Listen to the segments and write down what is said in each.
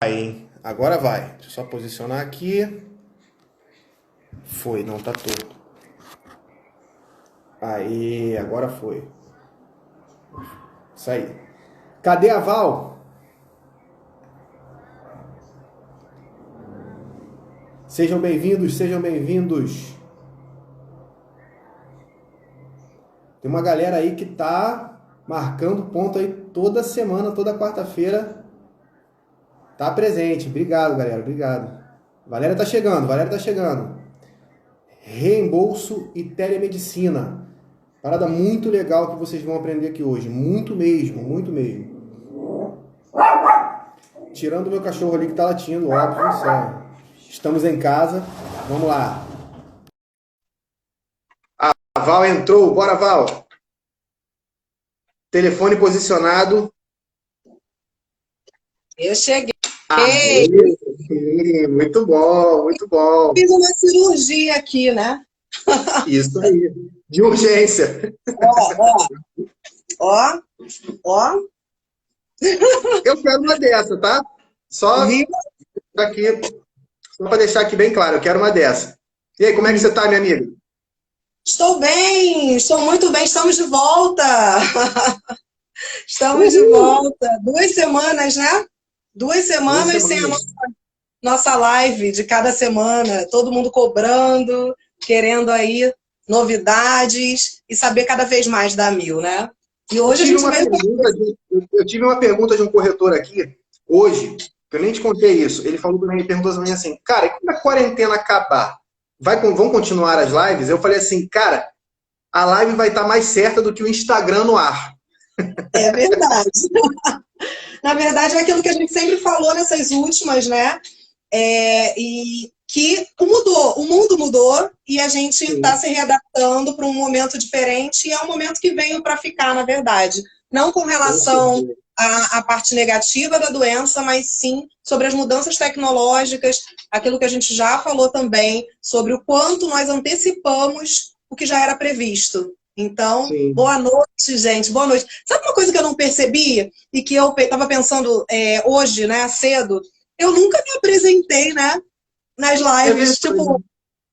Vai, hein? Agora vai. Deixa eu só posicionar aqui. Foi, não tá torto. Aí, agora foi. Isso aí. Cadê a Val? Sejam bem-vindos, sejam bem-vindos. Tem uma galera aí que tá marcando ponto aí toda semana, toda quarta-feira. Tá presente. Obrigado, galera. Obrigado. Valéria tá chegando, Valéria tá chegando. Reembolso e telemedicina. Parada muito legal que vocês vão aprender aqui hoje. Muito mesmo, muito mesmo. Tirando o meu cachorro ali que tá latindo, óbvio, só. Estamos em casa. Vamos lá. A Val entrou. Bora, Val. Telefone posicionado. Eu cheguei. Muito bom, muito bom. Fiz uma cirurgia aqui, né? Isso aí. De urgência. Ó, ó, ó. Eu quero uma dessa, tá? Só Viu? aqui, só para deixar aqui bem claro, eu quero uma dessa. E aí, como é que você tá, minha amiga? Estou bem, estou muito bem, estamos de volta. Estamos de volta. 2 semanas, né? 2 semanas sem a nossa live de cada semana. Todo mundo cobrando, querendo aí novidades e saber cada vez mais da Mil, né? E hoje a gente veio... Eu tive uma pergunta de um corretor aqui, hoje, que eu nem te contei isso. Ele falou para mim, perguntou para mim assim, cara, e quando a quarentena acabar, vão continuar as lives? Eu falei assim, cara, a live vai estar mais certa do que o Instagram no ar. É verdade. Na verdade, é aquilo que a gente sempre falou nessas últimas, né? E que o mundo mudou e a gente está se readaptando para um momento diferente e é um momento que veio para ficar, na verdade. Não com relação à parte negativa da doença, mas sim sobre as mudanças tecnológicas, aquilo que a gente já falou também, sobre o quanto nós antecipamos o que já era previsto. Então, boa noite, gente, boa noite. Sabe uma coisa que eu não percebi e que eu estava pensando hoje, né, cedo? Eu nunca me apresentei, né, nas lives. Tipo,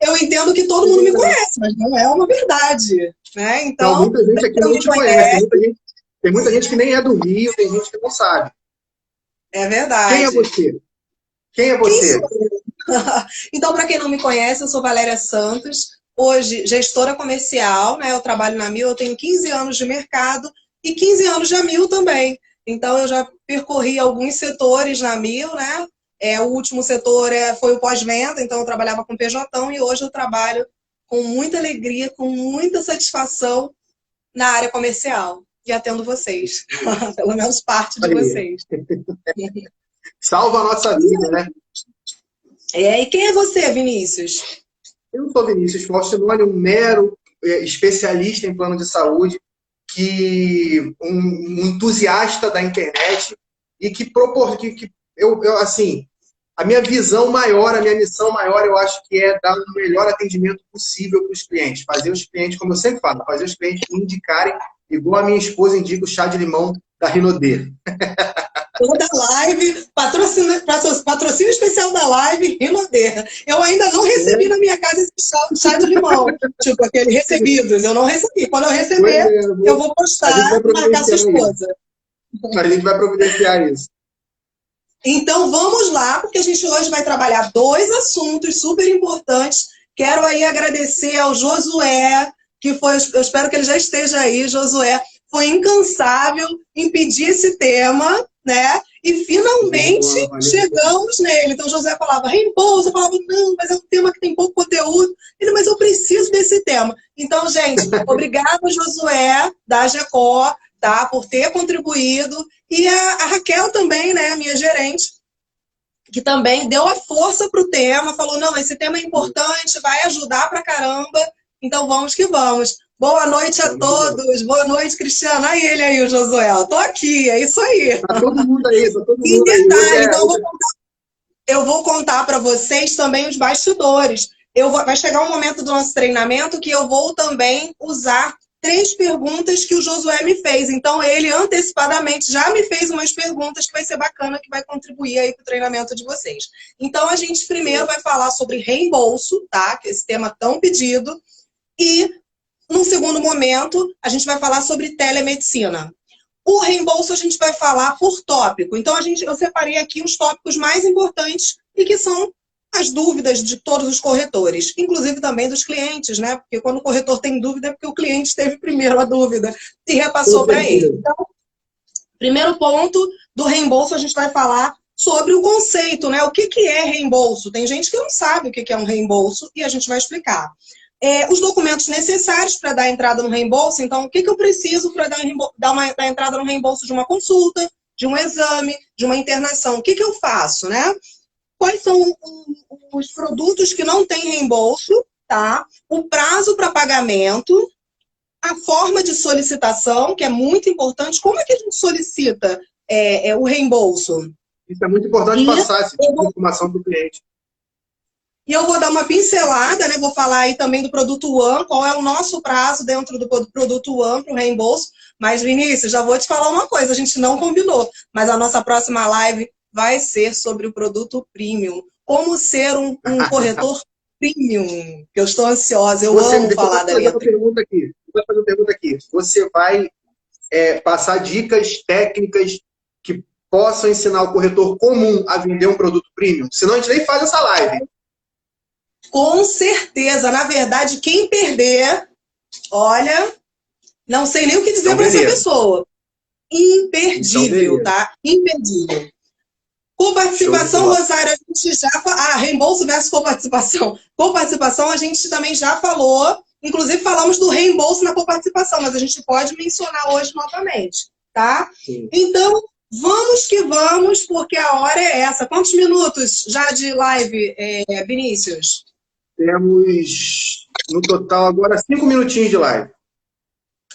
eu entendo que todo mundo me conhece, mas não é uma verdade, né? Então, muita gente aqui não te conhece. Tem muita gente que nem é do Rio, tem gente que não sabe. É verdade. Quem é você? Quem é você? Então, para quem não me conhece, eu sou Valéria Santos. Hoje, gestora comercial, né? Eu trabalho na Mil, eu tenho 15 anos de mercado e 15 anos de Mil também. Então, eu já percorri alguns setores na Mil, né? O último setor foi o pós-venda, então eu trabalhava com PJ e hoje eu trabalho com muita alegria, com muita satisfação na área comercial e atendo vocês, pelo menos parte de vocês. Salva a nossa vida, né? E quem é você, Vinícius? Eu sou Vinícius Faustino, um mero especialista em plano de saúde, um entusiasta da internet e que assim, a minha visão maior, a minha missão maior, eu acho que é dar o melhor atendimento possível para os clientes. Fazer os clientes, como eu sempre falo, fazer os clientes me indicarem, igual a minha esposa indica o chá de limão da Rinodê. Toda live, patrocínio especial da live, Rinodê. Eu ainda não recebi na minha casa esse chá de limão. Tipo, aquele recebidos, eu não recebi. Quando eu receber, eu vou postar e marcar sua esposa. A gente vai providenciar isso. Então, vamos lá, porque a gente hoje vai trabalhar 2 assuntos super importantes. Quero aí agradecer ao Josué, que foi, eu espero que ele já esteja aí, Josué, foi incansável em pedir esse tema, né? E finalmente chegamos nele. Então, Josué falava, reembolso, eu falava, não, mas é um tema que tem pouco conteúdo. Ele, mas eu preciso desse tema. Então, gente, obrigada, Josué, da GECO, tá, por ter contribuído. E a Raquel também, né, minha gerente, que também deu a força para o tema, falou, não, esse tema é importante, vai ajudar pra caramba, então vamos que vamos. Boa noite a todos, boa noite, Cristiano. Olha ele aí, o Josué, tô aqui, é isso aí. Tá todo mundo aí, tá todo mundo aí. E detalhe, então eu vou contar para vocês também os bastidores. Vai chegar um momento do nosso treinamento que eu vou também usar 3 perguntas que o Josué me fez. Então, ele antecipadamente já me fez umas perguntas que vai ser bacana, que vai contribuir aí para o treinamento de vocês. Então, a gente primeiro vai falar sobre reembolso, tá? Esse tema tão pedido. E, num segundo momento, a gente vai falar sobre telemedicina. O reembolso a gente vai falar por tópico. Então, eu separei aqui os tópicos mais importantes e que são as dúvidas de todos os corretores, inclusive também dos clientes, né? Porque quando o corretor tem dúvida é porque o cliente teve primeiro a dúvida e repassou para ele. Então, primeiro ponto do reembolso, a gente vai falar sobre o conceito, né? O que é reembolso? Tem gente que não sabe o que é um reembolso e a gente vai explicar. Os documentos necessários para dar entrada no reembolso. Então, o que eu preciso para dar entrada no reembolso de uma consulta, de um exame, de uma internação? O que eu faço, né? Quais são os produtos que não têm reembolso, tá? O prazo para pagamento, a forma de solicitação, que é muito importante. Como é que a gente solicita o reembolso? Isso é muito importante passar essa informação para o cliente. E eu vou dar uma pincelada, né? Vou falar aí também do produto One, qual é o nosso prazo dentro do produto One para o reembolso. Mas, Vinícius, já vou te falar uma coisa, a gente não combinou, mas a nossa próxima live vai ser sobre o produto premium. Como ser um corretor premium, que eu estou ansiosa, eu amo falar da letra. Vou fazer uma pergunta aqui. Você vai passar dicas técnicas que possam ensinar o corretor comum a vender um produto premium? Senão a gente nem faz essa live. Com certeza. Na verdade, quem perder, olha, não sei nem o que dizer para essa pessoa. Imperdível, tá? Imperdível. Coparticipação, Rosário, a gente já... reembolso versus coparticipação. Coparticipação, a gente também já falou. Inclusive, falamos do reembolso na coparticipação, mas a gente pode mencionar hoje novamente, tá? Sim. Então, vamos que vamos, porque a hora é essa. Quantos minutos já de live, Vinícius? Temos, no total, agora 5 minutinhos de live.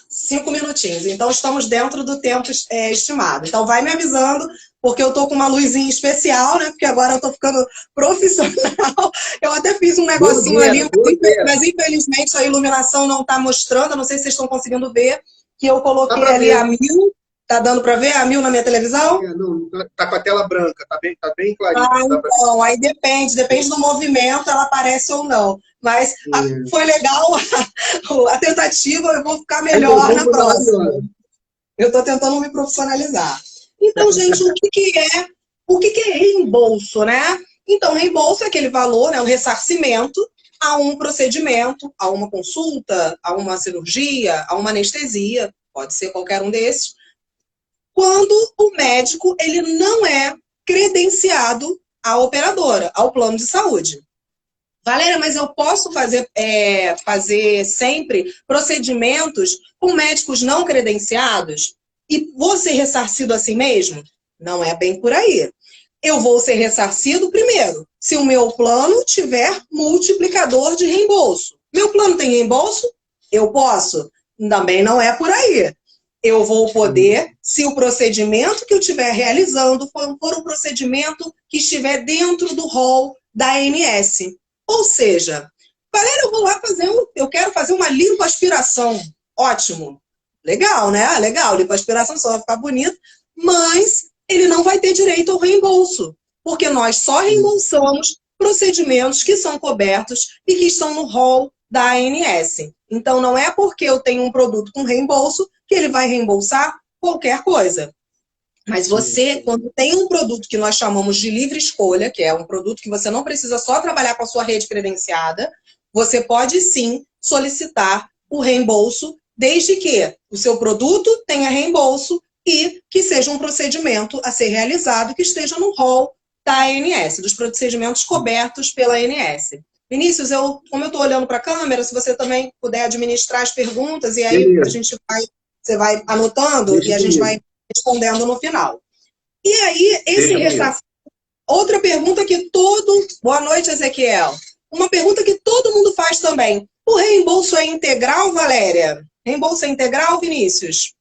5 minutinhos. Então, estamos dentro do tempo estimado. Então, vai me avisando, porque eu tô com uma luzinha especial, né? Porque agora eu tô ficando profissional. Eu até fiz um negocinho ali, mas infelizmente a iluminação não tá mostrando. Eu não sei se vocês estão conseguindo ver, que eu coloquei ali a 1000. Tá dando para ver a 1000 na minha televisão? Não, tá com a tela branca, tá bem clarinho. Então, aí depende do movimento, ela aparece ou não. Mas foi legal a tentativa, eu vou ficar melhor na próxima. Eu estou tentando me profissionalizar. Então, gente, o que é reembolso, né? Então, reembolso é aquele valor, né, um ressarcimento a um procedimento, a uma consulta, a uma cirurgia, a uma anestesia, pode ser qualquer um desses, quando o médico ele não é credenciado à operadora, ao plano de saúde. Valéria, mas eu posso fazer sempre procedimentos com médicos não credenciados e vou ser ressarcido assim mesmo? Não é bem por aí. Eu vou ser ressarcido primeiro, se o meu plano tiver multiplicador de reembolso. Meu plano tem reembolso? Eu posso? Também não é por aí. Eu vou poder, se o procedimento que eu estiver realizando for um procedimento que estiver dentro do rol da ANS. Ou seja, Valéria, eu vou lá eu quero fazer uma lipoaspiração. Ótimo. Legal, né? Legal, lipoaspiração só vai ficar bonito, mas ele não vai ter direito ao reembolso, porque nós só reembolsamos procedimentos que são cobertos e que estão no rol da ANS. Então, não é porque eu tenho um produto com reembolso que ele vai reembolsar qualquer coisa. Mas você, quando tem um produto que nós chamamos de livre escolha, que é um produto que você não precisa só trabalhar com a sua rede credenciada, você pode sim solicitar o reembolso, desde que o seu produto tenha reembolso e que seja um procedimento a ser realizado que esteja no rol da ANS, dos procedimentos cobertos pela ANS. Vinícius, como eu estou olhando para a câmera, se você também puder administrar as perguntas, e aí você vai anotando e a gente vai respondendo no final. E aí, outra pergunta que Boa noite, Ezequiel. Uma pergunta que todo mundo faz também. O reembolso é integral, Valéria? Reembolso é integral, Vinícius?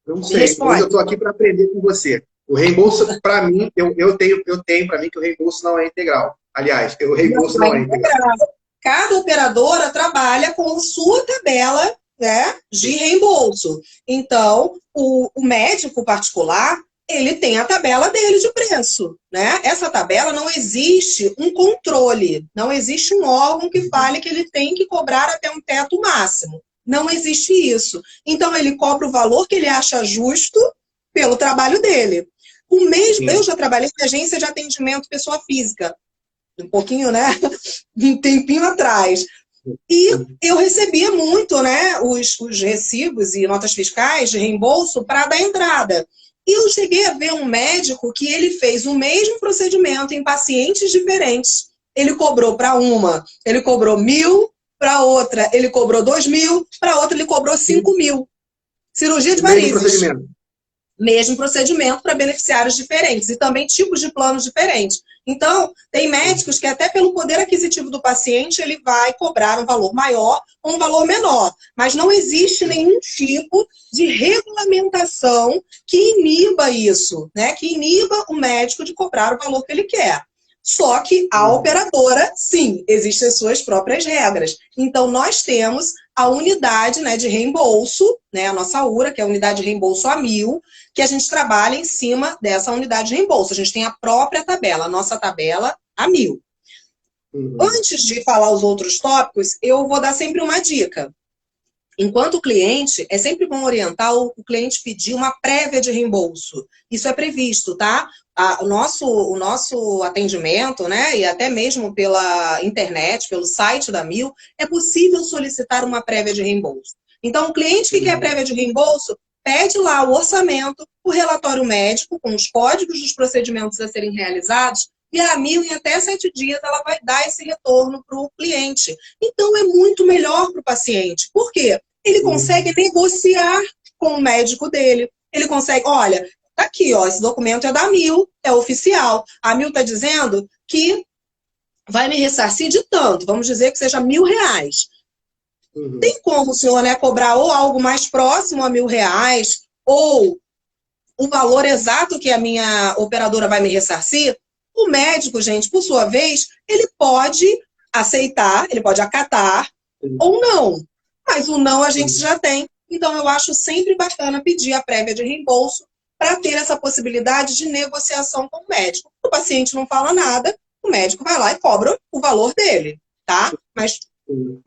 Não sei, hoje eu estou aqui para aprender com você. O reembolso, para mim, eu tenho para mim que o reembolso não é integral. Aliás, o reembolso não é integral. Cada operadora trabalha com sua tabela né, de reembolso. Então, o médico particular, ele tem a tabela dele de preço, né? Essa tabela não existe um controle, não existe um órgão que fale que ele tem que cobrar até um teto máximo. Não existe isso. Então, ele cobra o valor que ele acha justo pelo trabalho dele. O mesmo, eu já trabalhei em agência de atendimento pessoa física, um pouquinho, né? Um tempinho atrás. E eu recebia muito, né, os recibos e notas fiscais de reembolso para dar entrada. E eu cheguei a ver um médico que ele fez o mesmo procedimento em pacientes diferentes. Ele cobrou para uma, ele cobrou 1.000, para outra ele cobrou 2.000, para outra ele cobrou 5.000. Cirurgia de varizes. Mesmo procedimento para beneficiários diferentes e também tipos de planos diferentes. Então, tem médicos que até pelo poder aquisitivo do paciente, ele vai cobrar um valor maior ou um valor menor. Mas não existe nenhum tipo de regulamentação que iniba isso, né? Que iniba o médico de cobrar o valor que ele quer. Só que a operadora, sim, existem suas próprias regras. Então, nós temos a unidade, né, de reembolso, né, a nossa URA, que é a unidade de reembolso a 1.000, que a gente trabalha em cima dessa unidade de reembolso. A gente tem a própria tabela, a nossa tabela a 1.000. Antes de falar os outros tópicos, eu vou dar sempre uma dica. Enquanto cliente, é sempre bom orientar o cliente pedir uma prévia de reembolso. Isso é previsto, tá? O nosso atendimento, né, e até mesmo pela internet, pelo site da 1.000, é possível solicitar uma prévia de reembolso. Então, o cliente que quer prévia de reembolso, pede lá o orçamento, o relatório médico, com os códigos dos procedimentos a serem realizados, e a 1.000, em até 7 dias, ela vai dar esse retorno para o cliente. Então, é muito melhor para o paciente. Por quê? Ele consegue negociar com o médico dele. Ele consegue, olha, tá aqui, ó, esse documento é da 1.000, é oficial. A 1.000 está dizendo que vai me ressarcir de tanto, vamos dizer que seja R$1.000. Tem como o senhor, né, cobrar ou algo mais próximo a R$1.000, ou o valor exato que a minha operadora vai me ressarcir? O médico, gente, por sua vez, ele pode aceitar, ele pode acatar ou não. Mas o não a gente já tem. Então, eu acho sempre bacana pedir a prévia de reembolso para ter essa possibilidade de negociação com o médico. O paciente não fala nada, o médico vai lá e cobra o valor dele, tá? Mas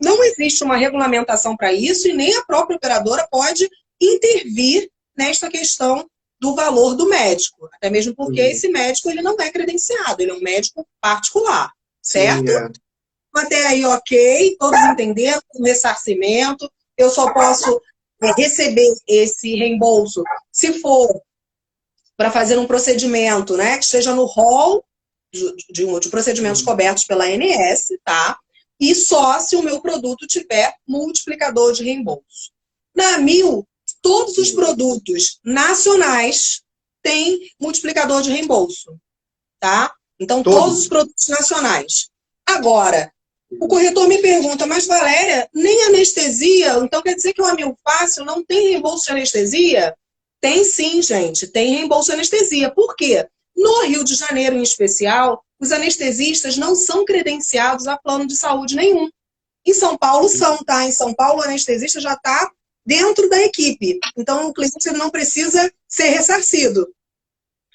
não existe uma regulamentação para isso e nem a própria operadora pode intervir nesta questão do valor do médico. Até mesmo porque esse médico ele não é credenciado, ele é um médico particular, certo? Até aí, ok, todos entenderam o ressarcimento, eu só posso receber esse reembolso se for para fazer um procedimento, né, que esteja no rol de procedimentos cobertos pela ANS, tá? E só se o meu produto tiver multiplicador de reembolso. Na 1.000, todos os produtos nacionais têm multiplicador de reembolso, tá? Então, todos os produtos nacionais. Agora, o corretor me pergunta, mas Valéria, nem anestesia? Então quer dizer que o Amil Fácil não tem reembolso de anestesia? Tem sim, gente, tem reembolso de anestesia. Por quê? No Rio de Janeiro, em especial, os anestesistas não são credenciados a plano de saúde nenhum. Em São Paulo são, tá? Em São Paulo o anestesista já está dentro da equipe. Então o cliente não precisa ser ressarcido.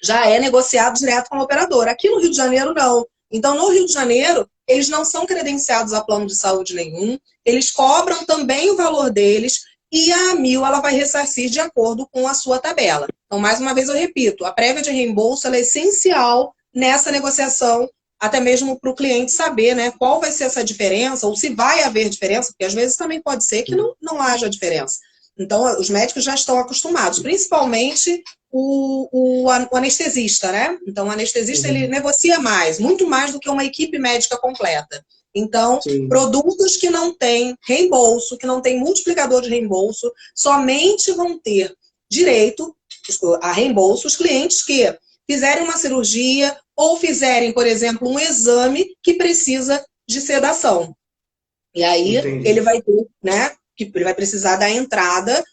Já é negociado direto com a operadora. Aqui no Rio de Janeiro, não. Então, no Rio de Janeiro, eles não são credenciados a plano de saúde nenhum, eles cobram também o valor deles e a 1.000 ela vai ressarcir de acordo com a sua tabela. Então, mais uma vez eu repito, a prévia de reembolso ela é essencial nessa negociação, até mesmo para o cliente saber, né, qual vai ser essa diferença, ou se vai haver diferença, porque às vezes também pode ser que não haja diferença. Então, os médicos já estão acostumados, principalmente o anestesista, né? Então, o anestesista, ele negocia mais, muito mais do que uma equipe médica completa. Então, produtos que não têm reembolso, que não têm multiplicador de reembolso, somente vão ter direito a reembolso os clientes que fizerem uma cirurgia ou fizerem, por exemplo, um exame que precisa de sedação. E aí, ele vai ter, né? Que ele vai precisar da entrada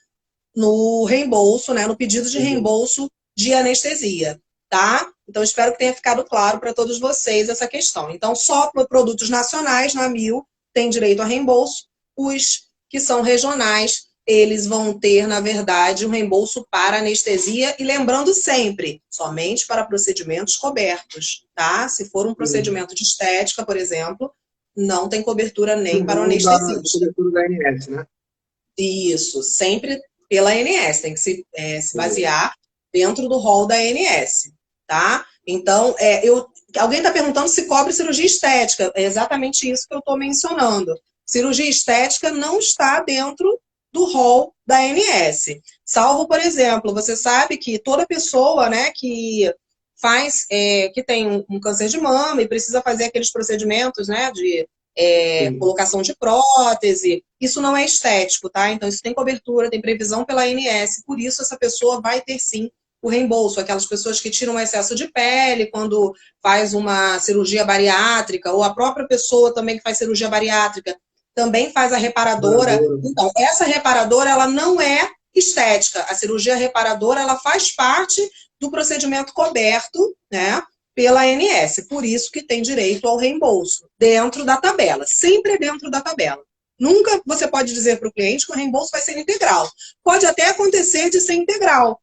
no reembolso, né, no pedido de reembolso de anestesia, tá? Então, espero que tenha ficado claro para todos vocês essa questão. Então, só para produtos nacionais, na 1.000, tem direito a reembolso. Os que são regionais eles vão ter, na verdade, um reembolso para anestesia, e lembrando sempre, somente para procedimentos cobertos, tá? Se for um procedimento de estética, por exemplo, não tem cobertura nem para o anestesista. Cobertura da ANS, né? Isso, sempre pela ANS, tem que se basear dentro do rol da ANS, tá? Então, alguém está perguntando se cobre cirurgia estética, é exatamente isso que eu estou mencionando. Cirurgia estética não está dentro do rol da ANS, salvo, por exemplo, você sabe que toda pessoa, né, que que tem um câncer de mama e precisa fazer aqueles procedimentos, né, de colocação de prótese, isso não é estético, tá? Então isso tem cobertura, tem previsão pela ANS, por isso essa pessoa vai ter sim o reembolso. Aquelas pessoas que tiram excesso de pele quando faz uma cirurgia bariátrica, ou a própria pessoa também que faz cirurgia bariátrica, também faz a reparadora. Então, essa reparadora, ela não é estética. A cirurgia reparadora, ela faz parte do procedimento coberto, né, pela ANS. Por isso que tem direito ao reembolso, dentro da tabela. Sempre dentro da tabela. Nunca você pode dizer para o cliente que o reembolso vai ser integral. Pode até acontecer de ser integral.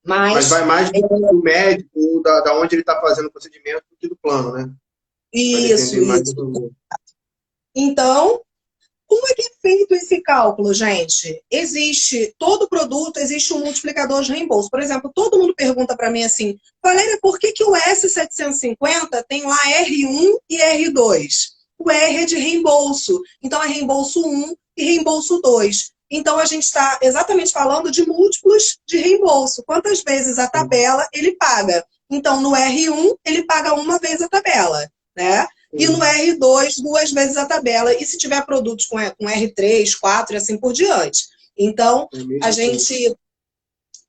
Mas vai mais do médico, da onde ele está fazendo o procedimento, do que do plano, né? Isso. Então, como é que é feito esse cálculo, gente? Todo produto existe um multiplicador de reembolso. Por exemplo, todo mundo pergunta para mim assim, Valéria, por que o S750 tem lá R1 e R2? O R é de reembolso. Então, é reembolso 1 e reembolso 2. Então, a gente está exatamente falando de múltiplos de reembolso. Quantas vezes a tabela ele paga? Então, no R1, ele paga uma vez a tabela, né? E no R2, 2 vezes a tabela. E se tiver produtos com R3, 4 e assim por diante. Então, a gente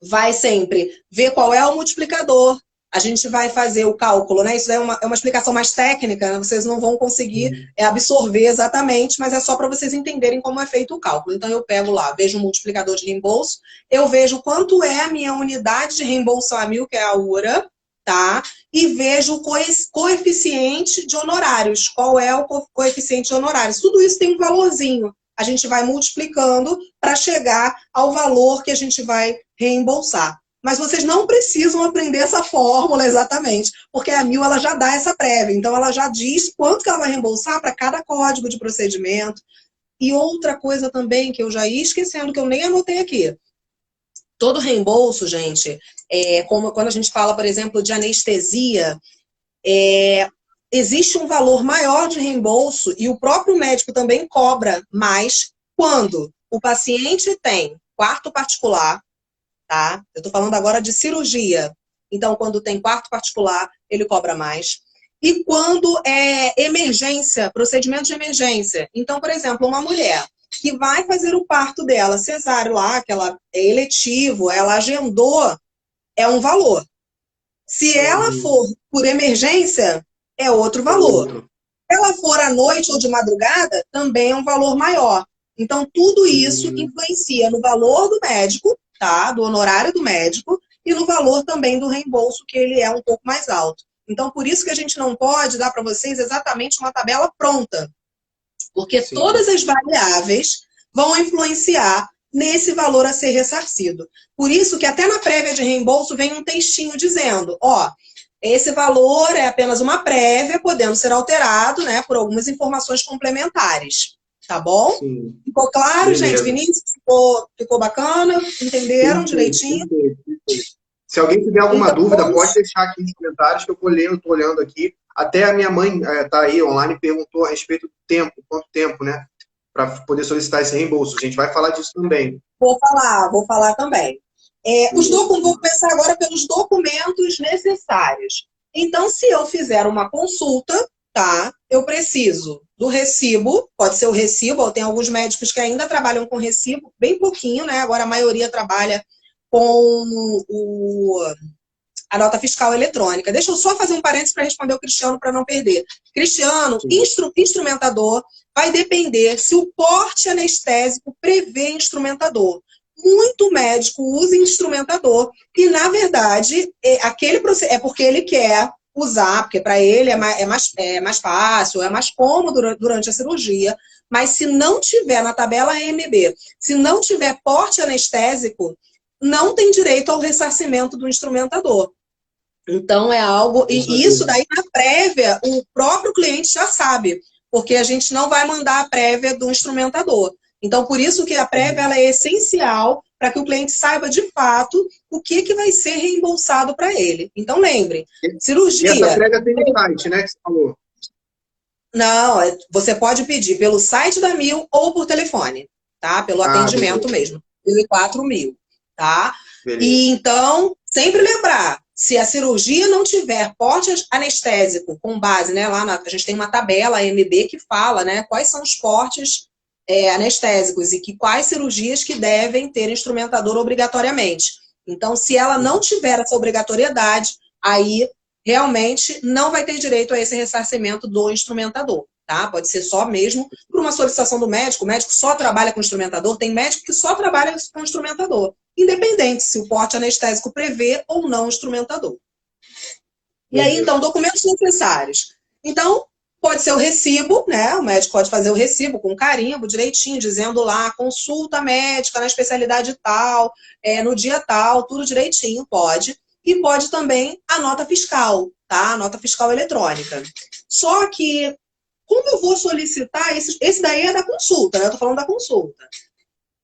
vai sempre ver qual é o multiplicador. A gente vai fazer o cálculo, né? Isso é uma explicação mais técnica, né? Vocês não vão conseguir absorver exatamente, mas é só para vocês entenderem como é feito o cálculo. Então, eu pego lá, vejo o multiplicador de reembolso, eu vejo quanto é a minha unidade de reembolso a 1.000, que é a URA, tá? E vejo o coeficiente de honorários. Qual é o coeficiente de honorários? Tudo isso tem um valorzinho. A gente vai multiplicando para chegar ao valor que a gente vai reembolsar. Mas vocês não precisam aprender essa fórmula exatamente, porque a 1.000 ela já dá essa prévia. Então, ela já diz quanto que ela vai reembolsar para cada código de procedimento. E outra coisa também que eu já ia esquecendo, que eu nem anotei aqui. Todo reembolso, gente, como quando a gente fala, por exemplo, de anestesia, existe um valor maior de reembolso e o próprio médico também cobra mais quando o paciente tem quarto particular, tá? Eu estou falando agora de cirurgia. Então, quando tem quarto particular, ele cobra mais. E quando é emergência, procedimento de emergência. Então, por exemplo, uma mulher que vai fazer o parto dela, cesáreo lá, que ela é eletivo, ela agendou, é um valor. Se ela for por emergência, é outro valor. Se ela for à noite ou de madrugada, também é um valor maior. Então, tudo isso influencia no valor do médico, tá? Do honorário do médico, e no valor também do reembolso, que ele é um pouco mais alto. Então, por isso que a gente não pode dar para vocês exatamente uma tabela pronta. Porque todas as variáveis vão influenciar nesse valor a ser ressarcido. Por isso que até na prévia de reembolso vem um textinho dizendo, ó, esse valor é apenas uma prévia, podendo ser alterado, né, por algumas informações complementares. Tá bom? Sim. Ficou claro, gente? Vinícius, ficou bacana? Entenderam direitinho? Se alguém tiver alguma dúvida, pode deixar aqui nos comentários que eu vou ler, eu estou olhando aqui. Até a minha mãe está aí online, perguntou a respeito do tempo, quanto tempo, né? Para poder solicitar esse reembolso. A gente vai falar disso também. Vou falar também. Vou começar agora pelos documentos necessários. Então, se eu fizer uma consulta, tá? Eu preciso do recibo, pode ser o recibo, tem alguns médicos que ainda trabalham com recibo, bem pouquinho, né? Agora a maioria trabalha com a nota fiscal eletrônica. Deixa eu só fazer um parênteses para responder o Cristiano, para não perder. Cristiano, instrumentador, vai depender se o porte anestésico prevê instrumentador. Muito médico usa instrumentador e, na verdade, é porque ele quer usar, porque para ele é mais fácil, é mais cômodo durante a cirurgia, mas se não tiver na tabela AMB, se não tiver porte anestésico, não tem direito ao ressarcimento do instrumentador. Então é algo, e isso daí na prévia, o próprio cliente já sabe, porque a gente não vai mandar a prévia do instrumentador. Então, por isso que a prévia ela é essencial para que o cliente saiba de fato o que vai ser reembolsado para ele. Então, lembre, cirurgia... E essa prévia tem no site, né, que você falou? Não, você pode pedir pelo site da Mil ou por telefone, tá? Pelo atendimento mesmo, 1.004.000, tá? Beleza. E então, sempre lembrar, se a cirurgia não tiver porte anestésico com base, né, a gente tem uma tabela AMB que fala, né, quais são os portes anestésicos e quais cirurgias que devem ter instrumentador obrigatoriamente. Então, se ela não tiver essa obrigatoriedade, aí realmente não vai ter direito a esse ressarcimento do instrumentador, tá? Pode ser só mesmo por uma solicitação do médico, o médico só trabalha com instrumentador, tem médico que só trabalha com instrumentador, independente se o porte anestésico prevê ou não o instrumentador. E aí, então, documentos necessários. Então, pode ser o recibo, né? O médico pode fazer o recibo com carimbo, direitinho, dizendo lá, consulta médica na especialidade tal, no dia tal, tudo direitinho, pode. E pode também a nota fiscal, tá? A nota fiscal eletrônica. Só que, como eu vou solicitar, esse daí é da consulta, né? Eu tô falando da consulta.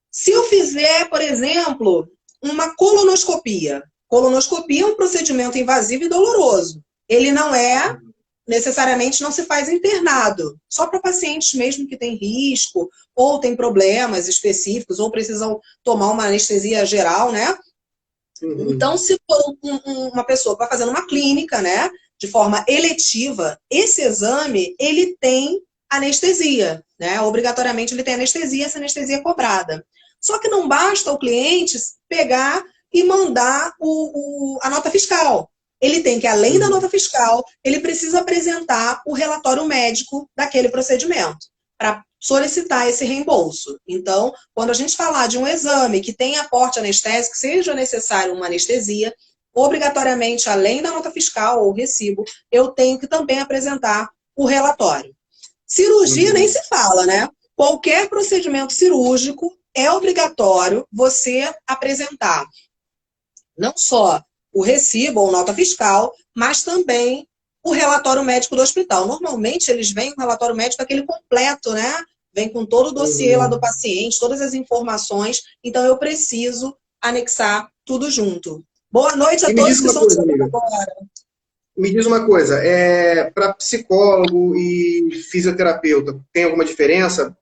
Se eu fizer, por exemplo, uma colonoscopia. Colonoscopia é um procedimento invasivo e doloroso. Ele não é, necessariamente, não se faz internado. Só para pacientes mesmo que têm risco, ou têm problemas específicos, ou precisam tomar uma anestesia geral, né? Então, se for uma pessoa que vai fazendo uma clínica, né, de forma eletiva, esse exame, ele tem anestesia, né? Obrigatoriamente ele tem anestesia, essa anestesia é cobrada. Só que não basta o cliente pegar e mandar a nota fiscal. Ele tem que, além da nota fiscal, ele precisa apresentar o relatório médico daquele procedimento, para solicitar esse reembolso. Então, quando a gente falar de um exame que tenha aporte anestésico, seja necessário uma anestesia, obrigatoriamente, além da nota fiscal ou recibo, eu tenho que também apresentar o relatório. Cirurgia nem se fala, né? Qualquer procedimento cirúrgico é obrigatório você apresentar não só o recibo ou nota fiscal, mas também o relatório médico do hospital. Normalmente, eles vêm com o relatório médico aquele completo, né? Vem com todo o dossiê lá do paciente, todas as informações. Então, eu preciso anexar tudo junto. Boa noite a todos que estão chegando agora. Me diz uma coisa, para psicólogo e fisioterapeuta, tem alguma diferença?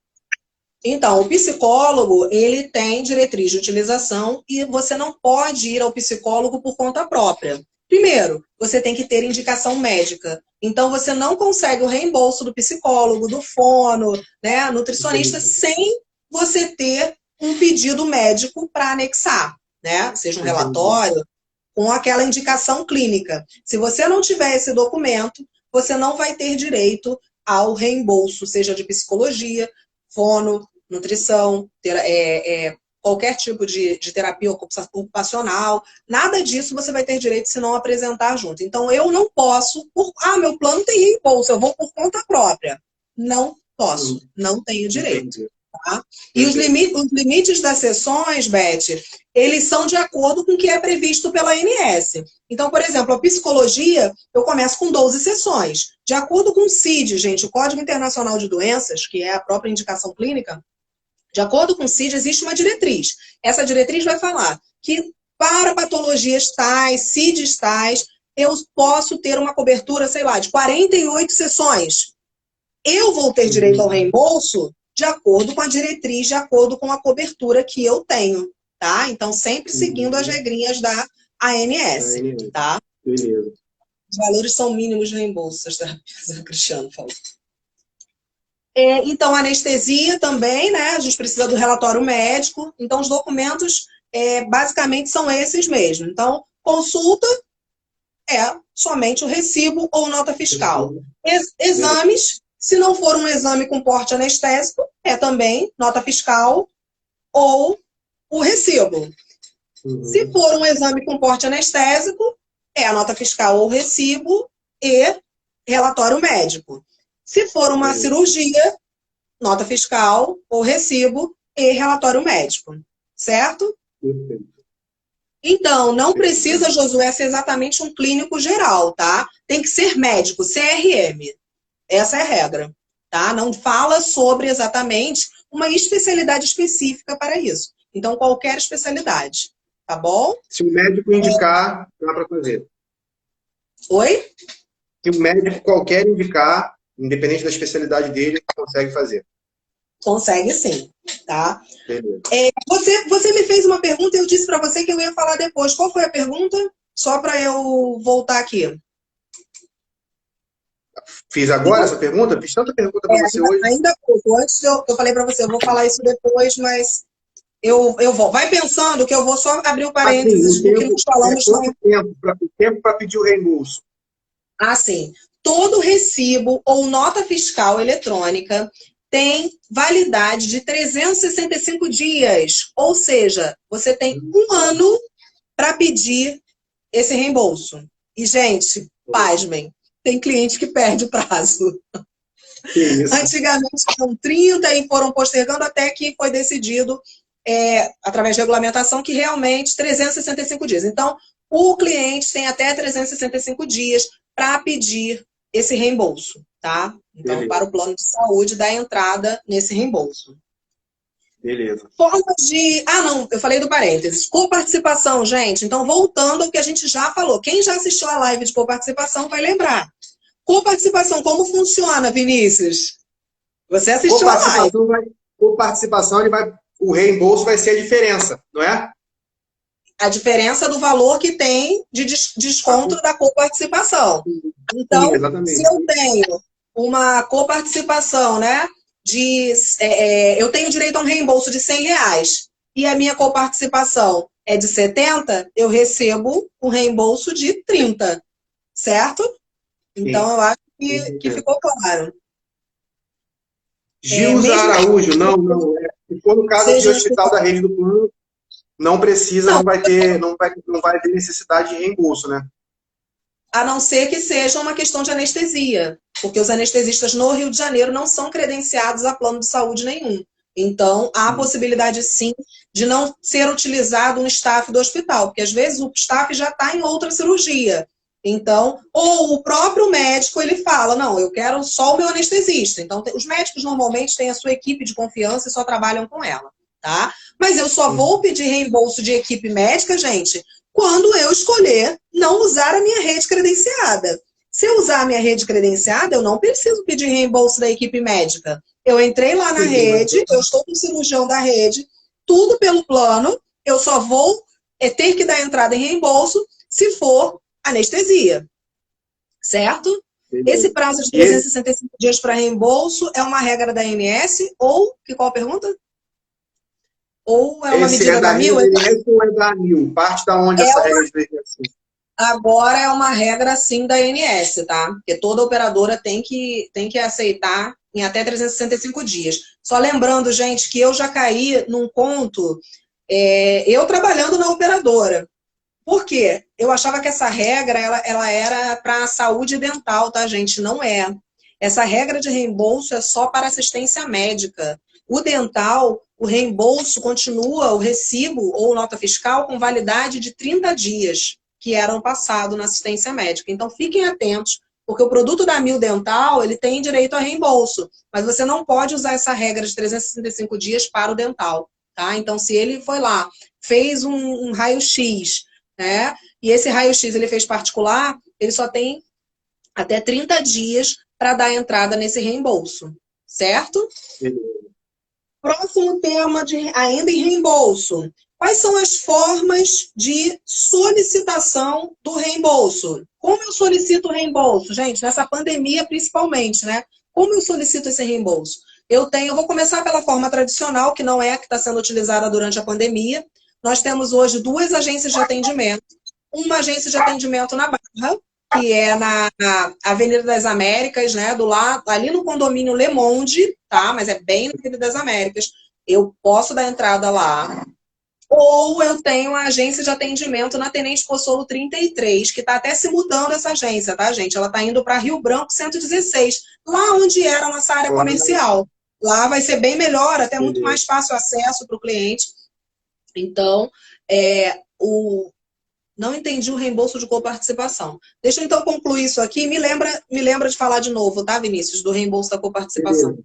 Então, o psicólogo, ele tem diretriz de utilização e você não pode ir ao psicólogo por conta própria. Primeiro, você tem que ter indicação médica. Então, você não consegue o reembolso do psicólogo, do fono, né, nutricionista, sem você ter um pedido médico para anexar, né? Seja um relatório com aquela indicação clínica. Se você não tiver esse documento, você não vai ter direito ao reembolso, seja de psicologia, fono, nutrição, qualquer tipo de terapia ocupacional, nada disso você vai ter direito se não apresentar junto. Então, eu não posso, meu plano tem reembolso, eu vou por conta própria. Não posso, não tenho direito. Tá? E os limites das sessões, Beth, eles são de acordo com o que é previsto pela ANS. Então, por exemplo, a psicologia, eu começo com 12 sessões. De acordo com o CID, gente, o Código Internacional de Doenças, que é a própria indicação clínica, de acordo com o CID, existe uma diretriz. Essa diretriz vai falar que para patologias tais, CIDs tais, eu posso ter uma cobertura, sei lá, de 48 sessões. Eu vou ter direito ao reembolso de acordo com a diretriz, de acordo com a cobertura que eu tenho, tá? Então, sempre seguindo as regrinhas da ANS, tá? Beleza. Os valores são mínimos de reembolso, o Cristiano falou. Então, anestesia também, né? A gente precisa do relatório médico. Então, os documentos, basicamente, são esses mesmo. Então, consulta é somente o recibo ou nota fiscal. Exames, se não for um exame com porte anestésico, é também nota fiscal ou o recibo. Se for um exame com porte anestésico, é a nota fiscal ou o recibo e relatório médico. Se for uma cirurgia, nota fiscal ou recibo e relatório médico, certo? Então, não precisa, Josué, ser exatamente um clínico geral, tá? Tem que ser médico, CRM. Essa é a regra, tá? Não fala sobre exatamente uma especialidade específica para isso. Então, qualquer especialidade, tá bom? Se o médico indicar, dá para fazer. Oi? Se o médico qualquer indicar, independente da especialidade dele, consegue fazer. Consegue sim, tá? Beleza. Você me fez uma pergunta e eu disse para você que eu ia falar depois. Qual foi a pergunta? Só para eu voltar aqui. Fiz agora essa pergunta? Fiz tanta pergunta para você hoje. Ainda pouco. Antes eu falei para você, eu vou falar isso depois, mas eu vou. Vai pensando que eu vou só abrir o parênteses do que nós falamos. Quanto tempo para pedir o reembolso? Assim, todo recibo ou nota fiscal eletrônica tem validade de 365 dias. Ou seja, você tem um ano para pedir esse reembolso. E, gente, pasmem, tem cliente que perde o prazo. Antigamente eram 30 e foram postergando até que foi decidido, através de regulamentação, que realmente 365 dias. Então, o cliente tem até 365 dias para pedir esse reembolso, tá? Então, beleza, para o plano de saúde dar entrada nesse reembolso. Beleza. Forma de... Ah, não, eu falei do parênteses. Coparticipação, gente. Então, voltando ao que a gente já falou. Quem já assistiu a live de coparticipação vai lembrar. Coparticipação, como funciona, Vinícius? Você assistiu a live. Coparticipação, o reembolso vai ser a diferença, não é? A diferença do valor que tem de desconto da coparticipação. Então, se eu tenho uma coparticipação, né, eu tenho direito a um reembolso de R$100 e a minha coparticipação é de 70, eu recebo um reembolso de 30, certo? Então, sim, eu acho que ficou claro. Gilza Araújo, não. Se for no caso do hospital da rede do plano, não precisa, não vai ter necessidade de reembolso, né? A não ser que seja uma questão de anestesia, porque os anestesistas no Rio de Janeiro não são credenciados a plano de saúde nenhum. Então, há a possibilidade, sim, de não ser utilizado um staff do hospital, porque às vezes o staff já está em outra cirurgia. Então, ou o próprio médico, ele fala, não, eu quero só o meu anestesista. Então, os médicos normalmente têm a sua equipe de confiança e só trabalham com ela, tá? Mas eu só vou pedir reembolso de equipe médica, gente, quando eu escolher não usar a minha rede credenciada. Se eu usar a minha rede credenciada, eu não preciso pedir reembolso da equipe médica. Eu entrei lá na rede, eu estou com o cirurgião da rede, tudo pelo plano, eu só vou ter que dar entrada em reembolso se for anestesia, certo? Esse prazo de 365 dias para reembolso é uma regra da ANS ou, qual a pergunta? Ou é uma medida da ANIL? Ou é da ANIL? Parte da onde essa regra de 365? Agora é uma regra, sim, da ANS, tá? Porque toda operadora tem que aceitar em até 365 dias. Só lembrando, gente, que eu já caí num conto, eu trabalhando na operadora. Por quê? Eu achava que essa regra ela era para a saúde dental, tá, gente? Não é. Essa regra de reembolso é só para assistência médica. O dental, o reembolso continua, o recibo ou nota fiscal com validade de 30 dias, que eram passados na assistência médica. Então, fiquem atentos, porque o produto da Amil Dental, ele tem direito a reembolso, mas você não pode usar essa regra de 365 dias para o dental, tá? Então, se ele foi lá, fez um raio-x, né? E esse raio-x ele fez particular, ele só tem até 30 dias para dar entrada nesse reembolso, certo? Próximo tema, ainda em reembolso. Quais são as formas de solicitação do reembolso? Como eu solicito o reembolso? Gente, nessa pandemia principalmente, né? Como eu solicito esse reembolso? Eu vou começar pela forma tradicional, que não é a que está sendo utilizada durante a pandemia. Nós temos hoje 2 agências de atendimento. Uma agência de atendimento na Barra, que é na Avenida das Américas, né, do lado, ali no condomínio Le Monde, tá? Mas é bem na Avenida das Américas. Eu posso dar entrada lá. ou eu tenho a agência de atendimento na Tenente Possolo 33, que está até se mudando essa agência, tá, gente? Ela está indo para Rio Branco 116, lá onde era a nossa área comercial. Lá vai ser bem melhor, até muito mais fácil acesso para o cliente. Então, não entendi o reembolso de coparticipação. Deixa eu então concluir isso aqui. Me lembra de falar de novo, tá, Vinícius, do reembolso da coparticipação.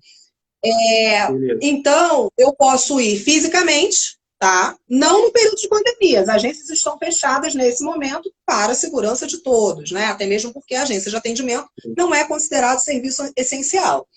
Então, eu posso ir fisicamente, tá? Não no período de pandemia. As agências estão fechadas nesse momento para a segurança de todos, né? Até mesmo porque a agência de atendimento não é considerado serviço essencial.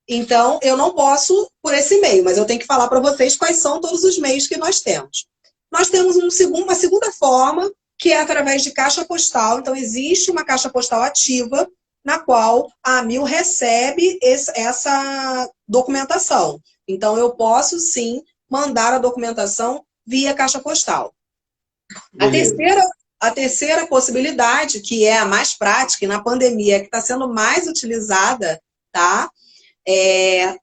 Então, eu não posso por esse meio, mas eu tenho que falar para vocês quais são todos os meios que nós temos. Nós temos uma segunda forma, que é através de caixa postal. Então, existe uma caixa postal ativa, na qual a AMIL recebe essa documentação. Então, eu posso, sim, mandar a documentação via caixa postal. A terceira possibilidade, que é a mais prática, e na pandemia que está sendo mais utilizada, tá? É